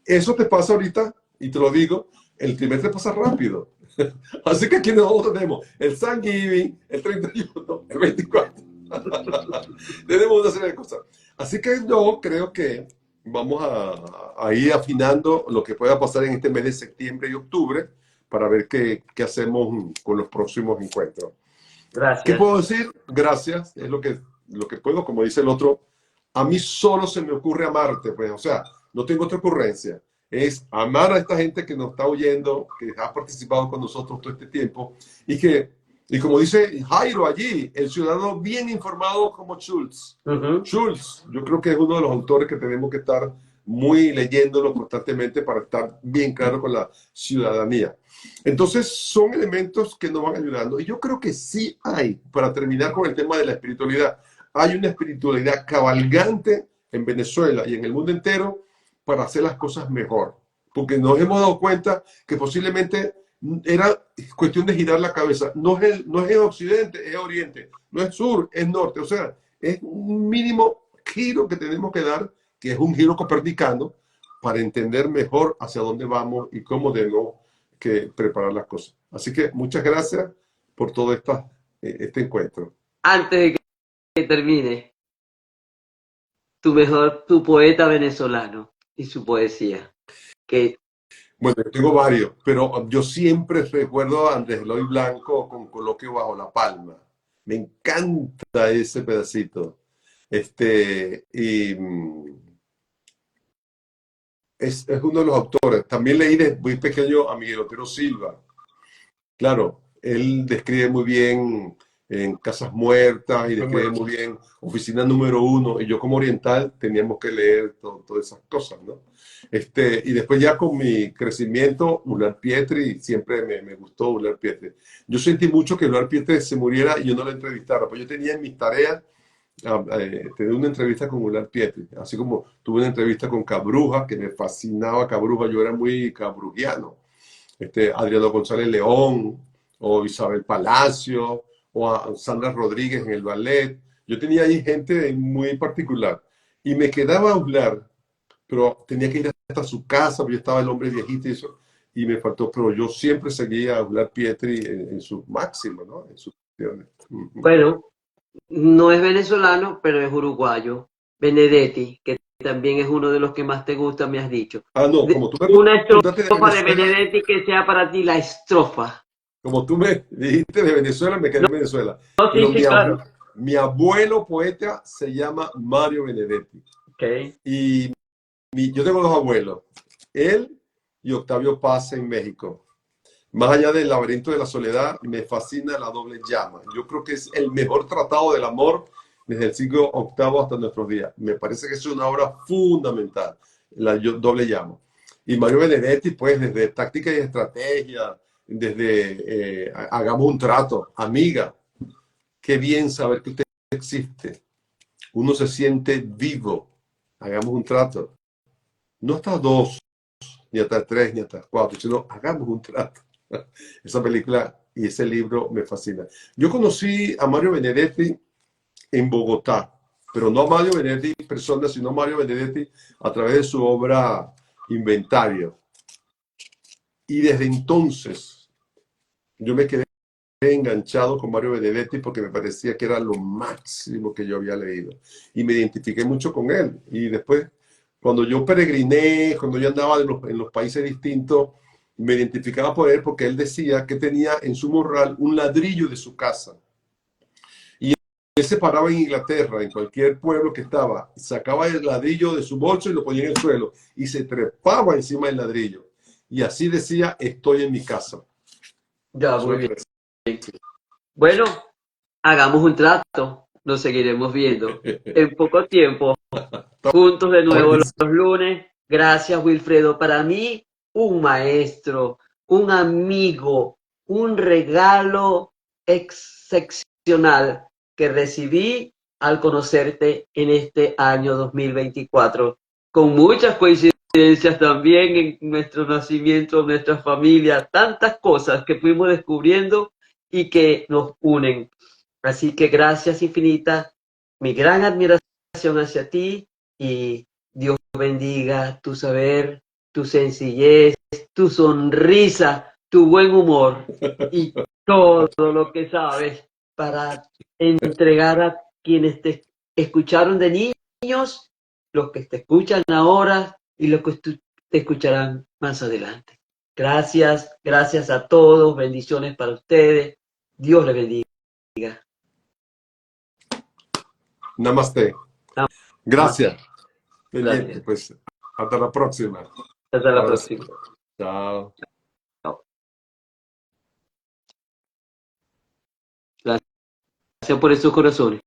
Eso te pasa ahorita, y te lo digo, el trimestre pasa rápido. Así que aquí nosotros tenemos el Thanksgiving, el 31, el 24. Tenemos una serie de cosas. Así que yo creo que vamos a ir afinando lo que pueda pasar en este mes de septiembre y octubre para ver qué hacemos con los próximos encuentros. Gracias. ¿Qué puedo decir? Gracias, es lo que puedo, como dice el otro. A mí solo se me ocurre amarte, pues, o sea, no tengo otra ocurrencia. Es amar a esta gente que nos está oyendo, que ha participado con nosotros todo este tiempo y como dice Jairo allí, el ciudadano bien informado como Schultz. Schultz, yo creo que es uno de los autores que tenemos que estar muy leyéndolo constantemente para estar bien claro con la ciudadanía. Entonces, son elementos que nos van ayudando. Y yo creo que sí hay, para terminar con el tema de la espiritualidad, hay una espiritualidad cabalgante en Venezuela y en el mundo entero para hacer las cosas mejor. Porque nos hemos dado cuenta que posiblemente era cuestión de girar la cabeza. No es occidente, es oriente. No es sur, es norte. O sea, es un mínimo giro que tenemos que dar, que es un giro copernicano, para entender mejor hacia dónde vamos y cómo debemos que preparar las cosas. Así que muchas gracias por todo este encuentro. Antes de que termine, tu poeta venezolano y su poesía. Bueno, yo tengo varios, pero yo siempre recuerdo a Andrés Eloy Blanco con Coloquio bajo la palma. Me encanta ese pedacito. Es uno de los autores. También leí de muy pequeño a Miguel Otero Silva. Claro, él describe muy bien en Casas Muertas y describe muy bien Oficina Número 1. Y yo como oriental teníamos que leer todas esas cosas, ¿no? Y después ya con mi crecimiento, Ular Pietri, siempre me gustó Ular Pietri. Yo sentí mucho que Ular Pietri se muriera y yo no lo entrevistara, pues yo tenía en mis tareas tener una entrevista con Ular Pietri, así como tuve una entrevista con Cabruja, que me fascinaba Cabruja, yo era muy cabrujiano. Adriano González León, o Isabel Palacio, o a Sandra Rodríguez en el ballet. Yo tenía ahí gente muy particular y me quedaba a hablar, pero tenía que ir hasta su casa, porque yo estaba el hombre viejito y eso, y me faltó, pero yo siempre seguía a hablar Pietri en su máximo, ¿no? En sus cuestiones. Bueno, no es venezolano, pero es uruguayo. Benedetti, que también es uno de los que más te gusta, me has dicho. No, como tú me Una preguntaste estrofa de Benedetti que sea para ti la estrofa. Como tú me dijiste de Venezuela, me quedé en Venezuela. No, sí, Pero sí, claro. mi abuelo poeta se llama Mario Benedetti. Okay. Y yo tengo dos abuelos, él y Octavio Paz en México. Más allá del laberinto de la soledad, me fascina La doble llama. Yo creo que es el mejor tratado del amor desde el siglo VIII hasta nuestros días. Me parece que es una obra fundamental, La doble llama. Y Mario Benedetti, pues, desde táctica y estrategia, desde hagamos un trato, amiga, qué bien saber que usted existe. Uno se siente vivo, hagamos un trato. No hasta dos, ni hasta tres, ni hasta cuatro, sino hagamos un trato. Esa película y ese libro me fascina. Yo conocí a Mario Benedetti en Bogotá, pero no a Mario Benedetti persona, sino a Mario Benedetti a través de su obra Inventario. Y desde entonces yo me quedé enganchado con Mario Benedetti porque me parecía que era lo máximo que yo había leído. Y me identifiqué mucho con él. Y después, cuando yo peregriné, cuando yo andaba en los países distintos, me identificaba por él porque él decía que tenía en su morral un ladrillo de su casa. se paraba en Inglaterra, en cualquier pueblo que estaba, sacaba el ladrillo de su bolso y lo ponía en el suelo y se trepaba encima del ladrillo. Y así decía, estoy en mi casa. Ya, Eso muy me bien. parece. Bueno, hagamos un trato. Nos seguiremos viendo en poco tiempo, juntos de nuevo los Buenísimo. lunes. Gracias, Wilfredo. Para mí, un maestro, un amigo, un regalo excepcional que recibí al conocerte en este año 2024, con muchas coincidencias también en nuestro nacimiento, nuestra familia, tantas cosas que fuimos descubriendo y que nos unen. Así que gracias infinitas, mi gran admiración hacia ti y Dios bendiga tu saber, tu sencillez, tu sonrisa, tu buen humor y todo lo que sabes para entregar a quienes te escucharon de niños, los que te escuchan ahora y los que te escucharán más adelante. Gracias, gracias a todos, bendiciones para ustedes. Dios les bendiga. Namaste. Namaste. Gracias. Pendiente, Gracias. pues hasta la próxima. Hasta la Abrazo. próxima. Chao. Chao. Gracias por esos corazones.